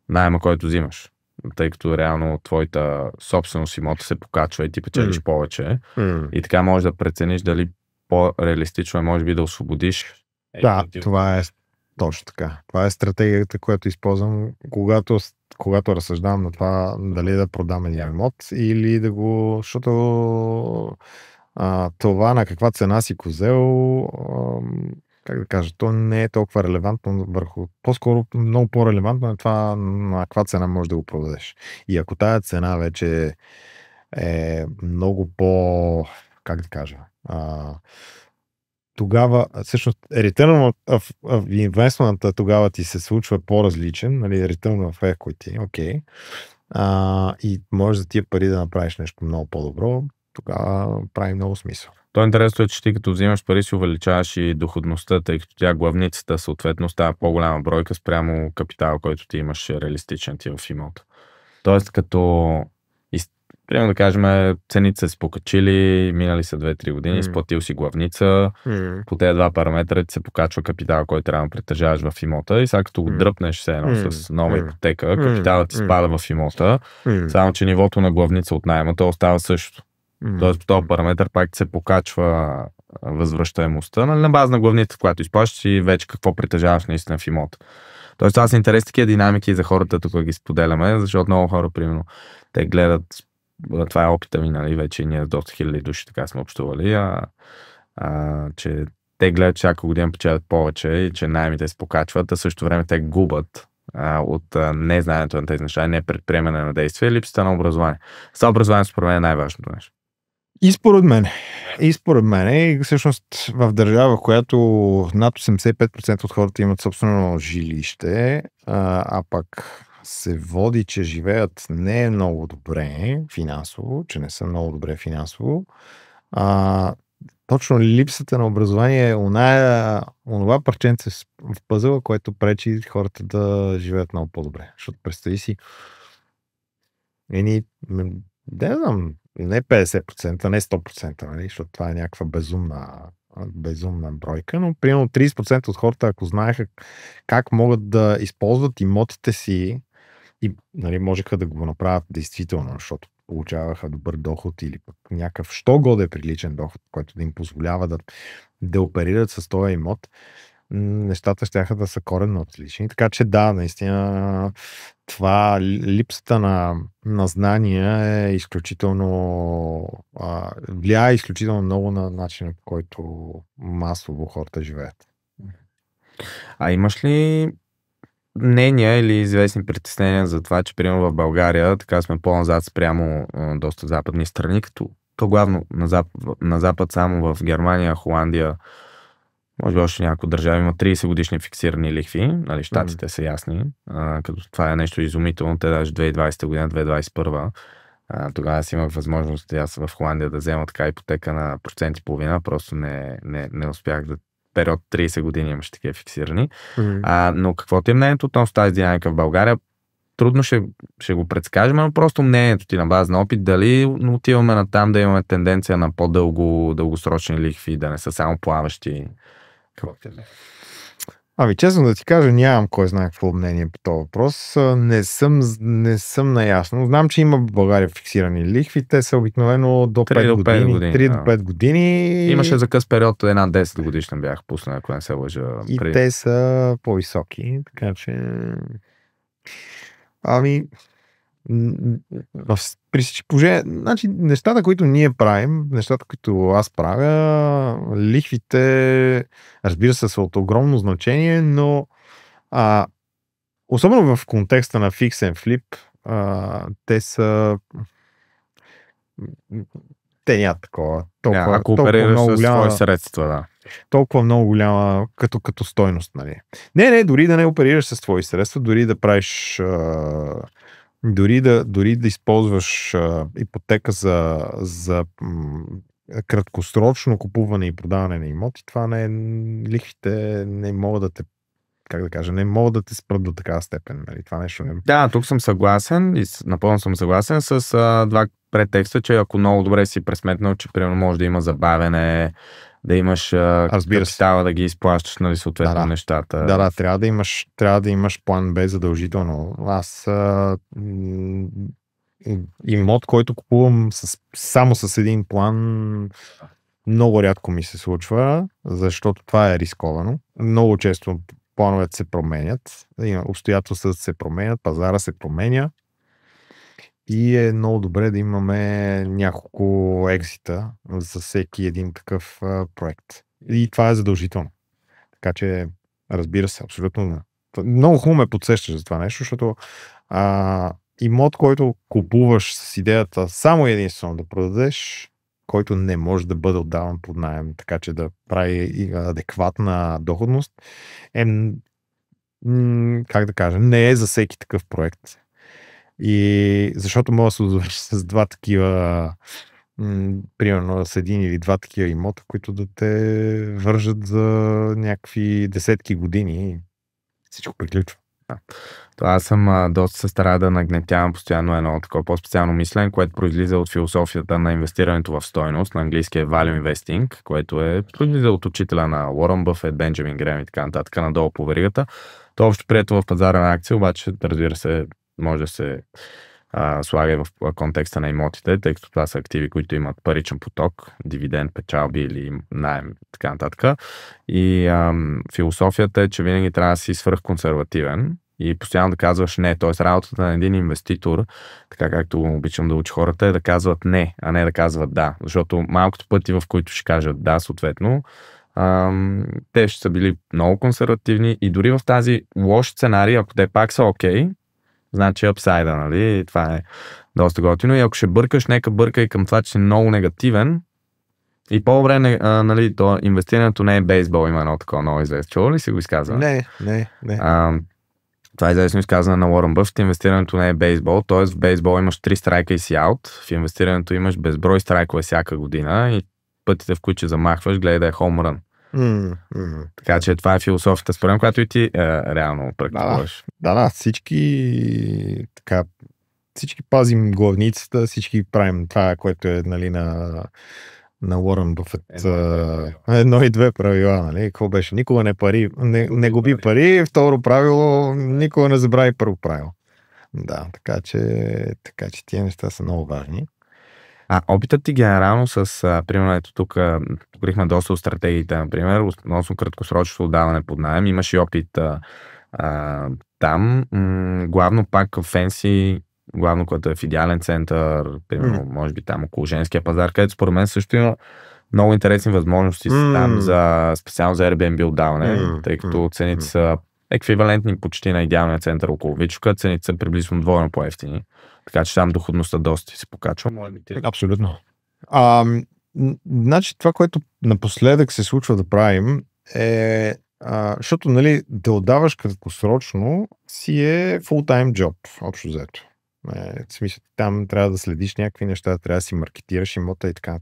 найема, който взимаш. Тъй като реално твоята собственост имота се покачва и ти печелиш повече. И така можеш да прецениш дали по-реалистично е, може би, да освободиш. Да, това е точно така. Това е стратегията, която използвам, когато разсъждавам на това дали да продам един имот или да го... Защото това на каква цена си го взел, как да кажа, то не е толкова релевантно върху... По-скоро много по-релевантно е това на каква цена можеш да го продадеш. И ако тая цена вече е много по... Как да кажа... тогава, всъщност, return of investment тогава ти се случва по-различен, нали, return of equity, окей. И можеш за тия пари да направиш нещо много по-добро, тогава прави много смисъл. То интересно е, че ти като взимаш пари си увеличаваш и доходността, тъй като тя главницата съответно става по-голяма бройка спрямо капитал, който ти имаш реалистичен ти в имота. Тоест като примерно да кажем, цените са се покачили, минали са 2-3 години, сплатил си главница, по тези два параметра ти се покачва капитал, който трябва да притежаваш в имота и сега като го дръпнеш все едно с нова ипотека, капиталът ти спада в имота, само че нивото на главница от найема, то остава също. Тоест по този параметр пак ти се покачва възвръщаемостта, на база на главница, в която изплащаш и вече какво притежаваш наистина в имота. Тоест това са интересни такива динамики за хората, тук ги споделяме, защото много хора, примерно, те гледат. Това е опита ми, нали, вече ние с доста хиляди души така сме общували, че те гледат всяка година печелят повече и че наемите се покачват, а също време те губят от незнанието на тези неща, не предприемане на действия и липсата на образование. Това образование според мен е най-важното нещо. И според мен, и всъщност в държава, в която над 85% от хората имат собствено жилище, а пък се води, че живеят не е много добре финансово, че не са много добре финансово. Точно липсата на образование е онова парченце в пъзела, което пречи хората да живеят много по-добре. Защото представи си, не знам, не 50%, не 100%, нали? Защото това е някаква безумна бройка, но примерно 30% от хората, ако знаеха как могат да използват имотите си и, нали, можеха да го направят действително, защото получаваха добър доход или пък някакъв що-годе приличен доход, който да им позволява да оперират с този имот, нещата щяха да са коренно отлични. Така че да, наистина това липсата на знания е изключително влияе изключително много на начина, по който масово хората живеят. А имаш ли мнения или известни притеснения за това, че примерно в България така сме по-назад спрямо доста западни страни, като то главно на запад само в Германия, Холандия, може би още някои държави има 30 годишни фиксирани лихви, нали, щатите са ясни, като това е нещо изумително, те даже 2020 година, 2021, тогава си имах възможност аз в Холандия да взема така ипотека на 1,5%, просто не успях да период 30 години имаш такива фиксирани. Но каквото е мнението относно тази динамика в България, трудно ще го предскажем, но просто мнението ти на база на опит, дали отиваме на там да имаме тенденция на по-дългосрочни лихви, да не са само плаващи. Ами честно да ти кажа, нямам кой знае какво мнение по този въпрос. Не съм наясно. Знам, че има в България фиксирани лихви. Те са обикновено до 5 години. 3 до 5 години. Имаше за къс период една 10 годишна бях пуснал, ако не се лъжа. И те са по-високи, така че... Ами... При всички положения, значи нещата, които ние правим, нещата, които аз правя, лихвите, разбира се, са от огромно значение, но особено в контекста на Fix and Flip, те са... Те нямат такова. Ако оперираш с твои средства, да. Толкова много голяма като стойност, нали. Не, дори да не оперираш с твои средства, дори да правиш... Дори да използваш ипотека за краткосрочно купуване и продаване на имоти, това лихвите не могат да те, как да кажа, не могат да те спрат до такава степен. Нали? Това нещо не... Да, тук съм съгласен и напълно съм съгласен с два претекста, че ако много добре си пресметнал, че примерно може да има забавене, да имаш капитала да ги изплащаш, нали, съответно нещата. Да, трябва да имаш план Б задължително. Аз имот, който купувам само с един план, много рядко ми се случва, защото това е рисковано. Много често плановете се променят, обстоятелствата се променят, пазара се променя. И е много добре да имаме няколко екзита за всеки един такъв проект. И това е задължително. Така че, разбира се, абсолютно. Много хубаво ме подсещаш за това нещо, защото имот, който купуваш с идеята само единствено да продадеш, който не може да бъде отдаван под наем, така че да прави адекватна доходност, как да кажа, не е за всеки такъв проект. И защото може да се озовеш с два такива, примерно с един или два такива имота, които да те вържат за някакви десетки години и всичко приключва. Това аз съм доста се стара да нагнетявам постоянно едно такова по-специално мислене, което произлиза от философията на инвестирането в стойност, на английски е Value Investing, което произлиза от учителя на Уорън Бъфет, Бенджамин Грем и така нататък, надолу по веригата. То общо прието в пазара на акции, обаче, разбира се, може да се слага и в контекста на имотите, тъй като това са активи, които имат паричен поток, дивиденд, печалби или наем, така нататък. И философията е, че винаги трябва да си свръхконсервативен и постоянно да казваш не. Т.е. работата на един инвеститор, така както обичам да уча хората, е да казват не, а не да казват да. Защото малкото пъти, в които ще кажат да, съответно, те ще са били много консервативни и дори в тази лош сценарий, ако те пак са окей, значи апсайда, нали? Това е доста готино. И ако ще бъркаш, нека бъркай към това, че си много негативен. И по-добре, нали, то инвестирането не е бейсбол, има едно такова много известно. Чува ли си го изказване? Не. Това е известно изказване на Уорън Бъфет. Инвестирането не е бейсбол, т.е. в бейсбол имаш 3 страйка и си аут. В инвестирането имаш безброй страйкове всяка година и пътите, в които замахваш, гледай да е хоум рън. Така че това е философията, според която и ти реално практикуваш. Да, всички пазим главницата, всички правим това, което е, нали, на Уорън Бъфет. Едно и две правила, нали? Какво беше? Никога не губи пари. Второ правило, никога не забрави първо правило. Да, така че тия неща са много важни. Опитът ти генерално с, примерно, ето тук покрихме доста от стратегиите, например, относно краткосрочното отдаване под наем. Имаш и опит там, главно пак в Фенси, главно като е в идеален център, примерно, може би там около женския пазар, където според мен също има много интересни възможности там специално за Airbnb отдаване, тъй като цените са еквивалентни почти на идеалния център около Вичука, цените са приблизително двойно по-евтини. Така че там доходността доста се покачва. Абсолютно. Значи това, което напоследък се случва да правим е, защото, нали, да отдаваш краткосрочно си е full-time job, общо взето. В смисъл, там трябва да следиш някакви неща, трябва да си маркетираш имота и така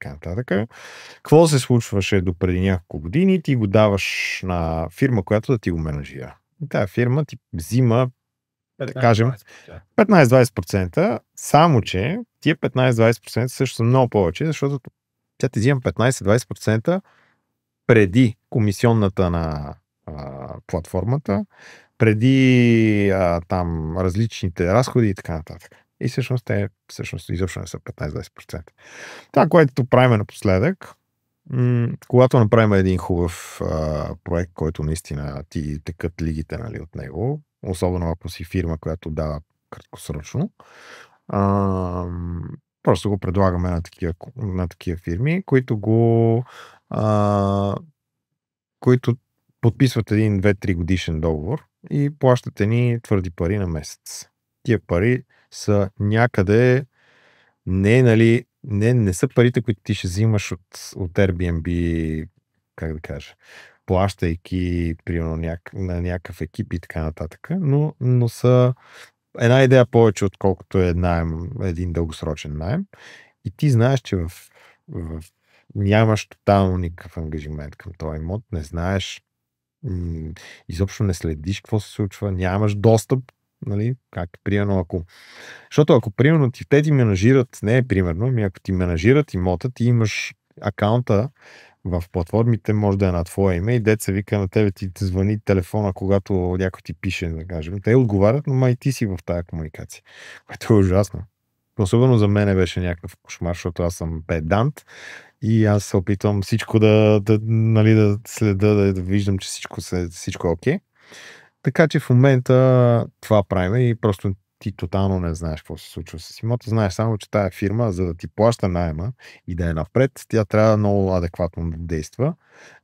нататък. Какво се случваше до преди няколко години? Ти го даваш на фирма, която да ти го менажира. И тая фирма ти взима, да кажем, 15-20%, само че тия 15-20% също са много повече, защото тя ти взима 15-20% преди комисионната на платформата, преди там различните разходи и така нататък. И всъщност те изобщо не са 15-20%. Това, което правим напоследък, когато направим един хубав проект, който наистина ти текат лигите, нали, от него, особено ако си фирма, която дава краткосрочно, просто го предлагаме на такива фирми, които подписват един 2-3 годишен договор и плащате ни твърди пари на месец. Тия пари са някъде не са парите, които ти ще взимаш от Airbnb, как да кажа, плащайки примерно на някакъв екип и така нататък, но са една идея повече, отколкото е един дългосрочен наем. И ти знаеш, че нямаш тотално никакъв ангажимент към този имот, не знаеш, изобщо не следиш какво се случва, нямаш достъп, нали, как примерно защото ако примерно те ти менажират, не е примерно, ако ти менажират имота, ти имаш акаунта в платформите, може да е на твое име и деца вика на тебе, ти звъни телефона, когато някой ти пише, да кажем. Те отговарят, но май ти си в тая комуникация, което е ужасно. Особено за мен беше някакъв кошмар, защото аз съм педант и аз се опитвам всичко да следа, да виждам, че всичко е окей. Така че в момента това правим и просто ти тотално не знаеш какво се случва с имота. Знаеш само, че тая фирма, за да ти плаща наема и да е напред, тя трябва много адекватно да действа,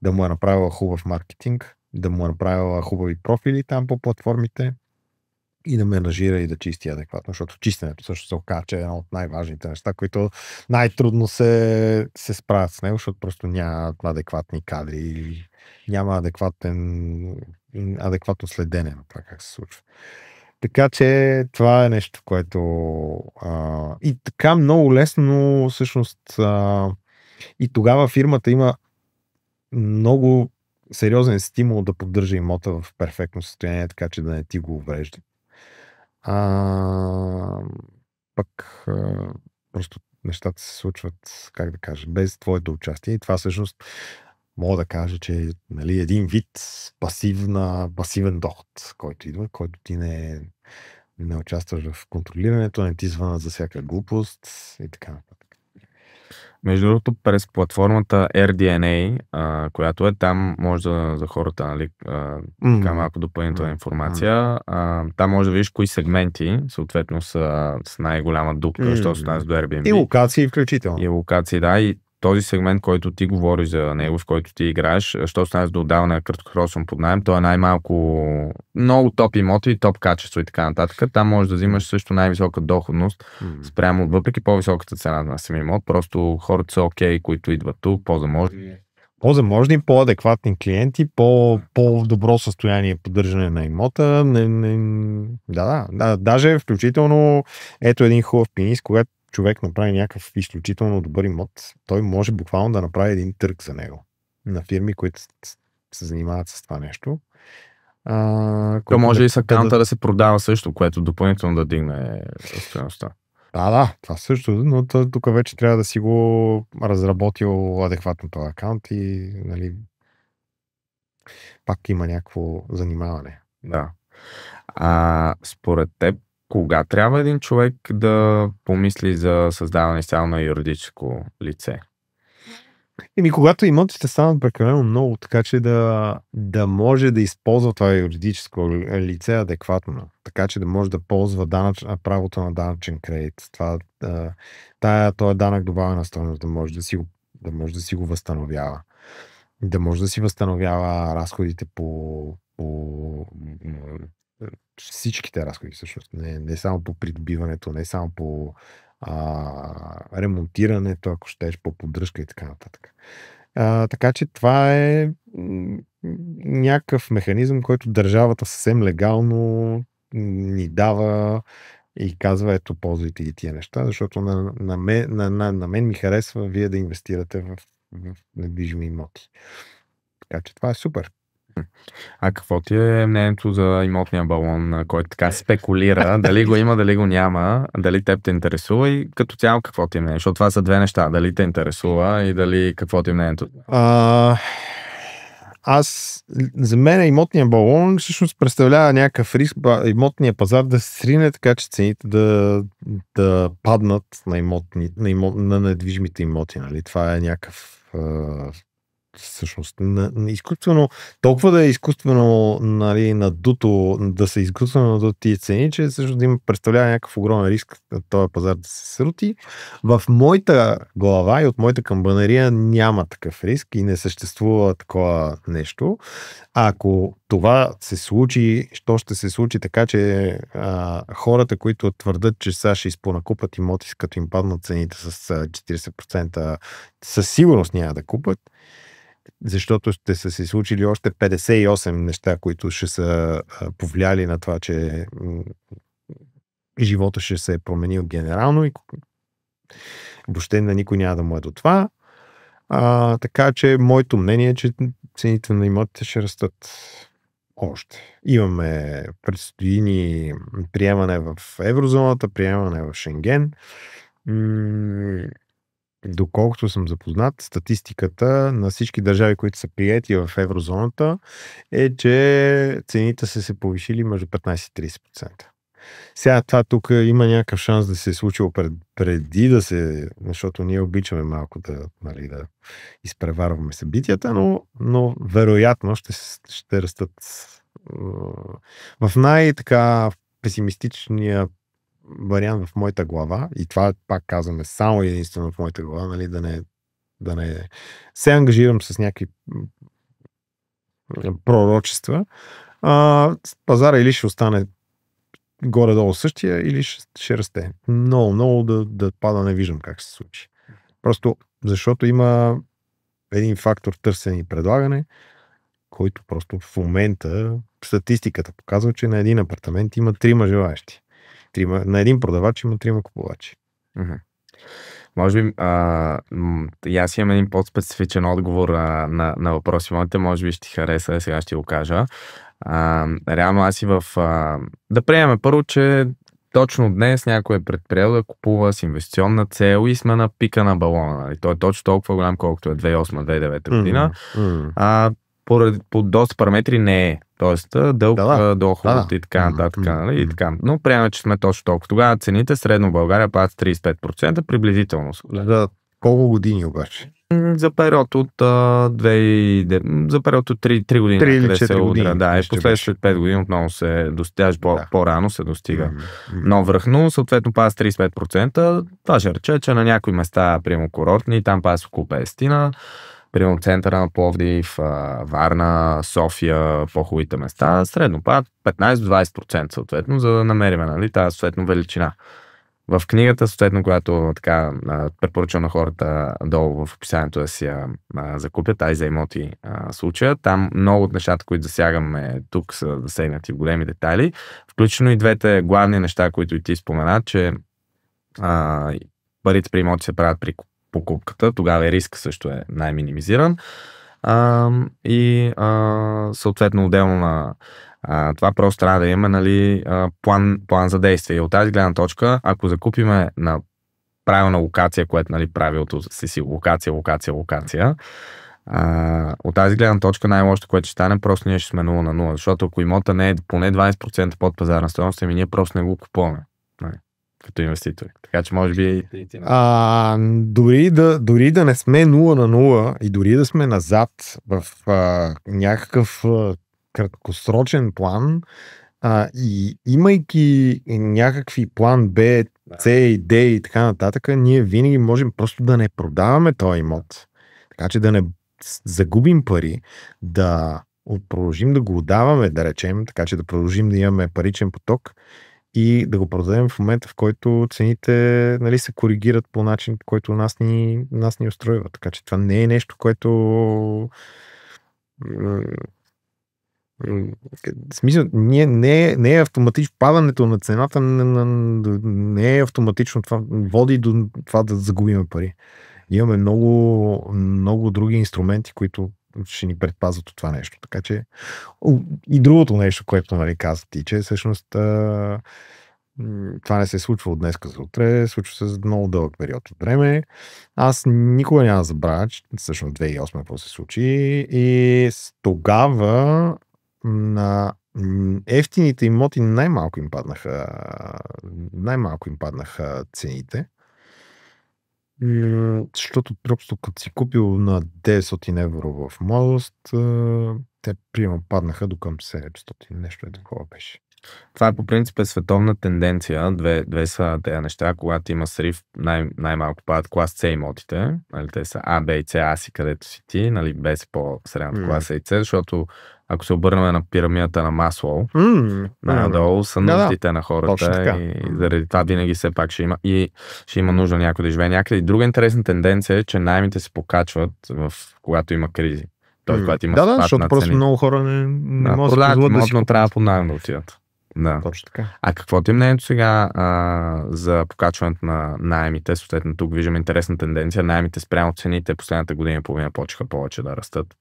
да му е направила хубав маркетинг, да му е направила хубави профили там по платформите и да менажира и да чисти адекватно, защото чистенето също се оказа, че е едно от най-важните неща, които най-трудно се справят с него, защото просто няма адекватни кадри, няма адекватно следене на това как се случва. Така че това е нещо, което и така много лесно всъщност и тогава фирмата има много сериозен стимул да поддържа имота в перфектно състояние, така че да не ти го уврежда. Пък просто нещата се случват, как да кажа, без твоето участие и това всъщност мога да кажа, че нали, един вид пасивен доход, който идва, който ти не участваш в контролирането, не ти звънат за всяка глупост и така нататък. Между другото, през платформата RDNA, която е там, може за хората, нали, така малко допълнителна информация, там може да видиш кои сегменти, съответно са с най-голяма дупка, що се отнася до Airbnb. И локации включително. И локации, да, и този сегмент, който ти говориш за него, в който ти играеш, що се отнася до отдаване на краткосрочен под наем, то е най-малко много топ имоти, топ качество и така нататък. Там можеш да взимаш също най-висока доходност, спрямо въпреки по-високата цена на самия имот. Просто хората са окей, които идват тук, по-заможни. По-заможни, по-адекватни клиенти, по-добро състояние поддържане на имота. Да, даже включително ето един хубав пенис, когато човек направи някакъв изключително добър имот, той може буквално да направи един търг за него. На фирми, които се занимават с това нещо. То може и с акаунта да се продава също, което допълнително да дигне стоеността. Да, това също, но тук вече трябва да си го разработил адекватно този акаунт и нали, пак има някакво занимаване. Да. Според теб, кога трябва един човек да помисли за създаване изцяло на юридическо лице? Когато имотите станат прекалено много, така че да може да използва това юридическо лице адекватно, така че да може да ползва правото на данъчен кредит, този данък добавена стойност, да може да си го възстановява. Да може да си възстановява разходите по всичките разходи всъщност. Не само по придобиването, не само по ремонтирането, ако щеш, по поддръжка и така нататък. Така че това е някакъв механизъм, който държавата съвсем легално ни дава и казва, ето, ползвайте ги тия неща, защото на мен ми харесва вие да инвестирате в недвижими имоти. Така че това е супер. А какво ти е мнението за имотния балон, който така спекулира? Дали го има, дали го няма, дали теб те интересува и като цяло какво ти е мнението? Защото това са две неща. Дали те интересува и дали какво ти е мнението? за мен имотния балон всъщност представлява някакъв риск имотния пазар да се срине, така че цените да паднат на недвижимите имоти. Нали? Това е някакъв всъщност изкуствено, толкова да е изкуствено, нали, надуто, да са изкуствено надуто тия цени, че всъщност да има представлява някакъв огромен риск на този пазар да се срути. В моята глава и от моята камбанария няма такъв риск и не съществува такова нещо. А ако това се случи, що ще се случи така, че хората, които твърдат, че сега ще изпонакупат имоти, като им паднат цените с 40%, със сигурност няма да купат, защото ще са се случили още 58 неща, които ще са повлияли на това, че живота ще се е променил генерално и въобще на никой няма да му е до това. Така че моето мнение е, че цените на имотите ще растат още. Имаме предстои приемане в еврозоната, приемане в Шенген. Доколкото съм запознат, статистиката на всички държави, които са приети в еврозоната, е, че цените са се повишили между 15 и 30%. Сега това тук има някакъв шанс да се е случило преди да се, защото ние обичаме малко да изпреварваме събитията, но вероятно ще растат в най-така песимистичния вариант в моята глава, и това пак казваме само единствено в моята глава, нали, да не се ангажирам с някакви пророчества, пазара или ще остане горе-долу същия, или ще расте. Много да пада, не виждам как се случи. Просто защото има един фактор търсене и предлагане, който просто в момента статистиката показва, че на един апартамент има 3 желаещи. На един продавач има 3 купувачи. Може би и аз имам един по-специфичен отговор на въпроси моите, може би ще ти хареса, сега ще го кажа. Реално аз и да приемем първо, че точно днес някой е предприел да купува с инвестиционна цел и сме на пика на балона. Нали? Той е точно толкова голям, колкото е 2008-2009 година. По доста параметри не е. Тоест дълг, доход и така нататък. Нали? И така. Но приемаме, че сме точно толкова. Тогава цените средно в България падат с 35% приблизително. За колко години обаче? За период от 3 години. 3 или 4 години. Да, и последващите 5 години отново се достигаш по-рано се достига нов връх, но съответно пада с 35%. Това ще рече, че на някои места, примерно курортни, там пада с около 50, примерно центъра на Пловдив, Варна, София, по-хубавите места, средно падат 15-20% съответно, за да намерим, нали, тази съответно величина. В книгата, съответно, която така препоръчвам на хората долу в описанието да си я закупят, за имоти случая, там много от нещата, които засягаме тук, са засегнати в големи детайли, включително и двете главни неща, които и ти спомена, че парите при имоти се правят при покупката, тогава и риск също е най-минимизиран. И съответно отделно на това просто трябва да имаме, нали, план за действие. И от тази гледна точка, ако закупиме на правилна локация, което, нали, правилото си локация, от тази гледна точка най-лошото, което ще стане, просто ние ще сме 0 на 0, защото ако имота не е поне 20% под пазарна стойност, ние просто не го купуваме като инвеститори. Така че може би... Дори да не сме 0 на 0 и дори да сме назад в някакъв краткосрочен план, и имайки някакви план Б, С и Д и така нататък, ние винаги можем просто да не продаваме този имот. Така че да не загубим пари, да продължим да го отдаваме, да речем, така че да продължим да имаме паричен поток и да го продадем в момента, в който цените, нали, се коригират по начин, който нас ни устройва. Така че това не е нещо, което в смисъл, не е автоматично падането на цената, не е автоматично това, води до това да загубим пари. Имаме много, много други инструменти, които ще ни предпазват от това нещо. Така че и другото нещо, което, нали, казват ти, че всъщност Това не се случва от днес за утре, случва се за много дълъг период от време. Аз никога няма да забравя, че всъщност 2008 какво се случи и тогава на ефтините имоти най-малко им паднаха цените. Защото просто като си купил на 900 евро в Младост, те примерно паднаха до към 700, нещо такова беше. Това по принцип е световна тенденция. Две са тези неща, когато има срив, най-малко падат клас С имотите. Нали, те са А, Б и С, А си където си ти, нали, Б си по-средната класа и С, защото ако се обърнем на пирамидата на Маслоу, най-надолу са нуждите на хората и заради това винаги все пак ще има нужда някой да живее някъде. И друга интересна тенденция е, че наемите се покачват когато има кризи. Тоест, когато има спад защото на просто цени. много хора не могат да си позволят да си трябва под наем да отидат. Да. Точно така. А какво ти е мнението сега за покачването на наемите? Съответно, тук виждаме интересна тенденция. Наемите спрямо цените последната година и половина почеха повече да растат.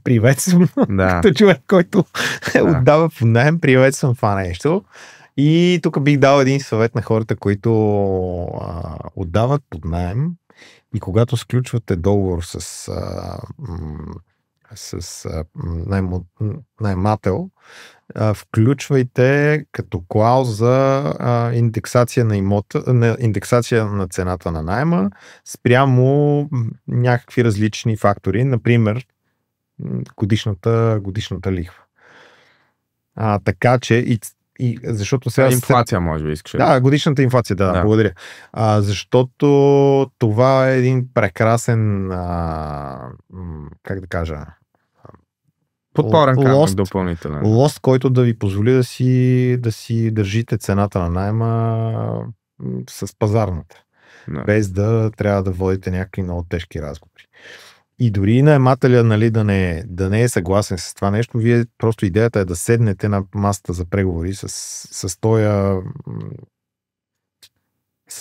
Приветствам. Като човек, който отдава по наем, приветствам това нещо. И тук бих дал един съвет на хората, които отдават под наем и когато сключвате договор с наемател, включвайте като клауза индексация на имота, индексация на цената на наема спрямо някакви различни фактори, например годишната лихва. Така че защото сега... Инфлация, може би искаш. Да, годишната инфлация, да. Благодаря. Защото това е един прекрасен как да кажа, подпорен камък допълнителен. Лост, който да ви позволи да си държите цената на наема с пазарната. Без да трябва да водите някакви много тежки разговори. И дори наемателя, нали, да не е съгласен с това нещо, вие просто идеята е да седнете на масата за преговори с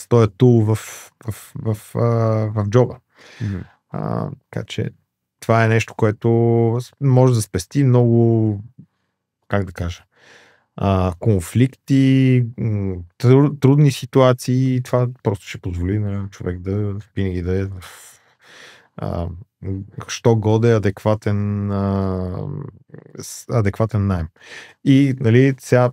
този тул в джоба. Така че това е нещо, което може да спести много, как да кажа, конфликти, трудни ситуации. Това просто ще позволи на човек да винаги да е що годе адекватен наем. И, нали, сега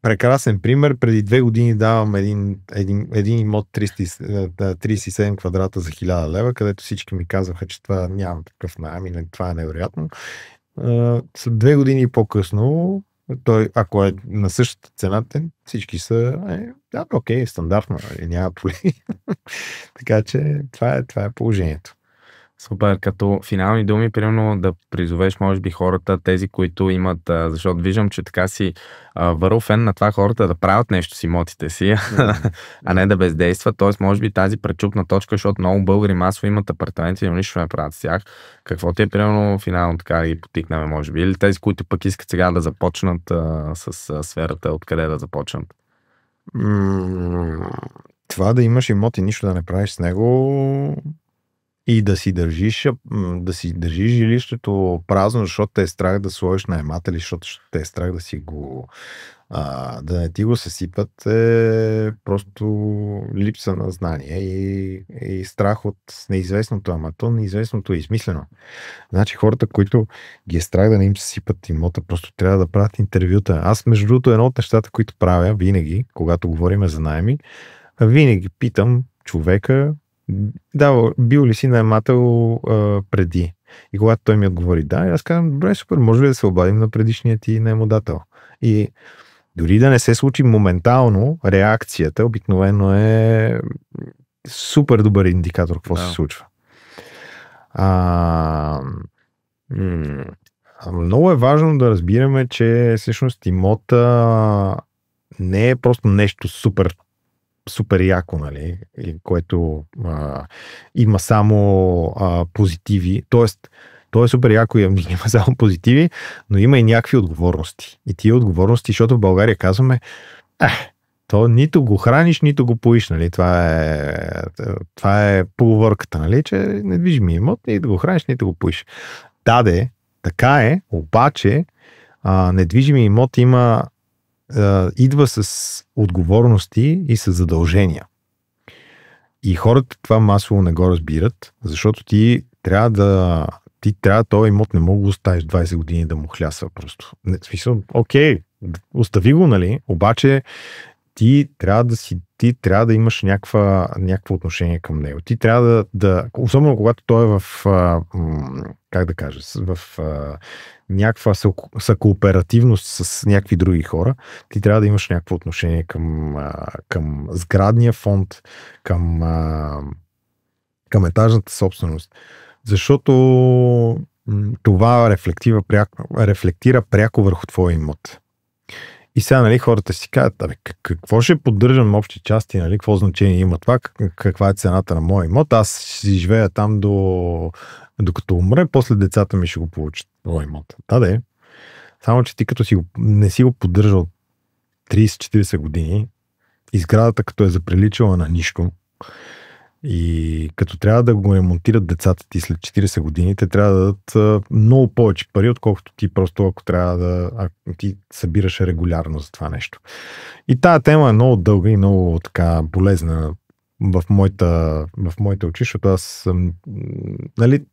прекрасен пример. Преди 2 години давам един имот 37 квадрата за 1000 лева, където всички ми казваха, че това няма такъв наем и това е невероятно. След 2 години по-късно, той, ако е на същата цена, всички са окей, стандартно, няма проблеми. Така че това е положението. Супер, като финални думи, примерно да призовеш, може би, хората, тези, които имат, защото виждам, че така си върл фен на това хората да правят нещо с имотите си, а не да бездействат. Тоест, може би тази пречупна точка, защото много българи масово имат апартаменти, но нищо не правят с тях. Какво ти е, примерно, финално така да ги потикнем, може би? Или тези, които пък искат сега да започнат с сферата, откъде да започнат? Това да имаш имот и нищо да не правиш с него и да си държиш жилището празно, защото те е страх да сложиш наематели, защото те е страх да си го да не ти го съсипат, е просто липса на знание и страх от неизвестното, ама то неизвестното е измислено. Значи хората, които ги е страх да не им съсипат имота, просто трябва да правят интервюта. Аз, между другото, едно от нещата, които правя винаги, когато говорим за наеми, винаги питам човека, бил ли си наемател преди? И когато той ми отговори да, аз казвам, добре, супер, може ли да се обадим на предишния ти наемодател? И дори да не се случи моментално, реакцията обикновено е супер добър индикатор какво се случва. Много е важно да разбираме, че всъщност имота не е просто нещо супер яко, нали, което има само позитиви. Тоест, то е супер яко и има само позитиви, но има и някакви отговорности. И тия отговорности, защото в България казваме, то нито го храниш, нито го поиш, нали, това е поговорката, нали, че недвижими имот, нито го храниш, нито го поиш. Така е, обаче недвижими имот идва с отговорности и с задължения. И хората това масово не го разбират, защото ти трябва този имот не мога да оставиш 20 години да му хлясва просто. В смисъл, окей, остави го, нали, обаче ти трябва да имаш някакво отношение към него. Ти трябва особено когато той е в как да кажа, в някаква съкооперативност с някакви други хора, ти трябва да имаш някакво отношение към сградния фонд, към етажната собственост. Защото това рефлектира пряко върху твоя имот. И сега, нали, хората си казват, какво ще поддържам общи части, нали, какво значение има това, каква е цената на моя имот, аз си живея там докато умре, после децата ми ще го получат моя имот. Да. Само, че ти като не си го поддържал 30-40 години, изградата като е заприличала на нищо, и като трябва да го ремонтират децата ти след 40 години, те трябва да дадат много повече пари, отколкото ти просто ако ти събираш регулярно за това нещо. И тая тема е много дълга и много така полезна в моите очи, защото аз съм, нали,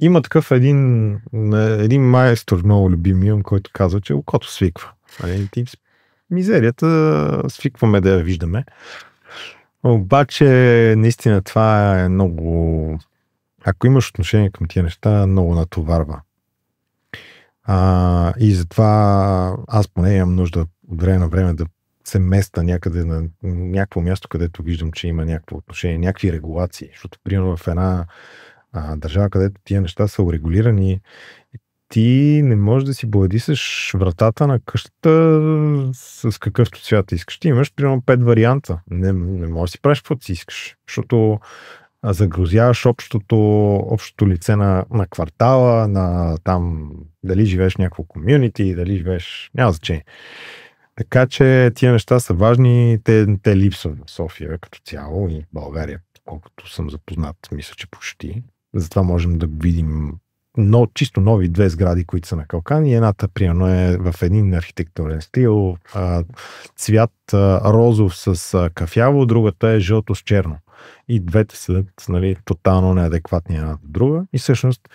има такъв един майстор, много любим, който казва, че окото свиква. Нали, мизерията свикваме да я виждаме. Обаче, наистина, това е много... Ако имаш отношение към тия неща, много натоварва. И затова аз поне имам нужда от време на време да се места някъде на някакво място, където виждам, че има някакво отношение, някакви регулации. Защото, примерно, в една държава, където тия неща са урегулирани, ти не можеш да си боядисаш вратата на къщата с какъвто цвят искаш. Ти имаш примерно 5 варианта. Не можеш да си правиш каквото си искаш, защото загрозяваш общото лице на квартала, на там дали живееш в някакво комюнити, дали живееш... Няма значение. Така че тия неща са важни, те липсват в София като цяло и в България, колкото съм запознат, мисля, че почти. Затова можем да видим чисто нови 2 сгради, които са на калкан, и едната, примерно, е в един архитектурен стил, цвят розов с кафяво, другата е жълто с черно. И двете са, нали, тотално неадекватни една от друга. И всъщност,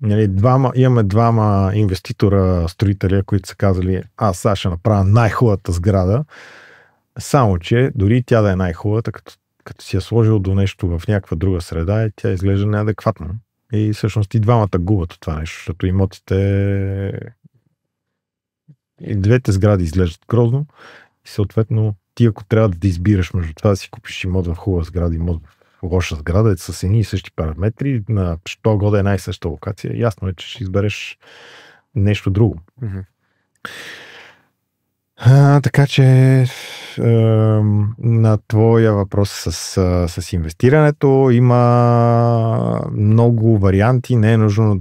нали, имаме двама инвеститора, строителя, които са казали, аз сега ще направя най-хубавата сграда, само че дори тя да е най-хубавата, като си я сложил до нещо в някаква друга среда, тя изглежда неадекватно. И всъщност и двамата губят от това нещо, защото имотите и двете сгради изглеждат грозно и съответно ти, ако трябва да избираш между това да си купиш имот в хубава сграда и имот в лоша сграда, с едни и същи параметри, на що года е една и съща локация, ясно е, че ще избереш нещо друго. Mm-hmm. Така че на твоя въпрос с инвестирането има много варианти, не е нужно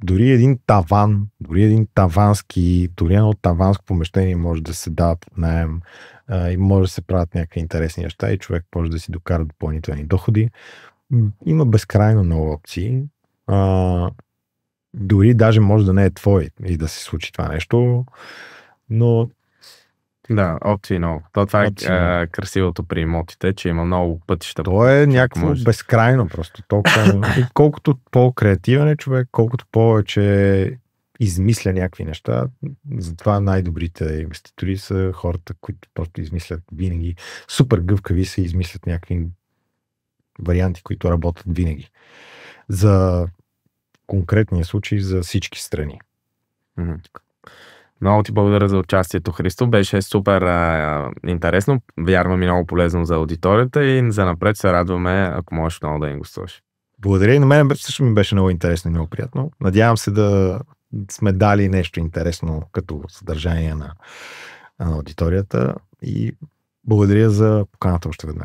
дори един едно таванско помещение може да се дава под наем и може да се правят някакви интересни неща и човек може да си докара допълнителни доходи. Има безкрайно много опции. Дори даже може да не е твой и да се случи това нещо. Но... Да, опции много. Това е красивото при имотите, че има много пътища. То е някакво безкрайно просто. И колкото по-креативен е човек, колкото повече измисля някакви неща, затова най-добрите инвеститори са хората, които просто измислят винаги. Супер гъвкави се измислят някакви варианти, които работят винаги. За конкретния случай, за всички страни. Mm-hmm. Много ти благодаря за участието, Христо. Беше супер интересно. Вярвам и много полезно за аудиторията и за напред се радваме, ако можеш много да ни гостуваш. Благодаря и на мен също ми беше много интересно и много приятно. Надявам се да сме дали нещо интересно като съдържание на аудиторията и благодаря за поканата още веднъж.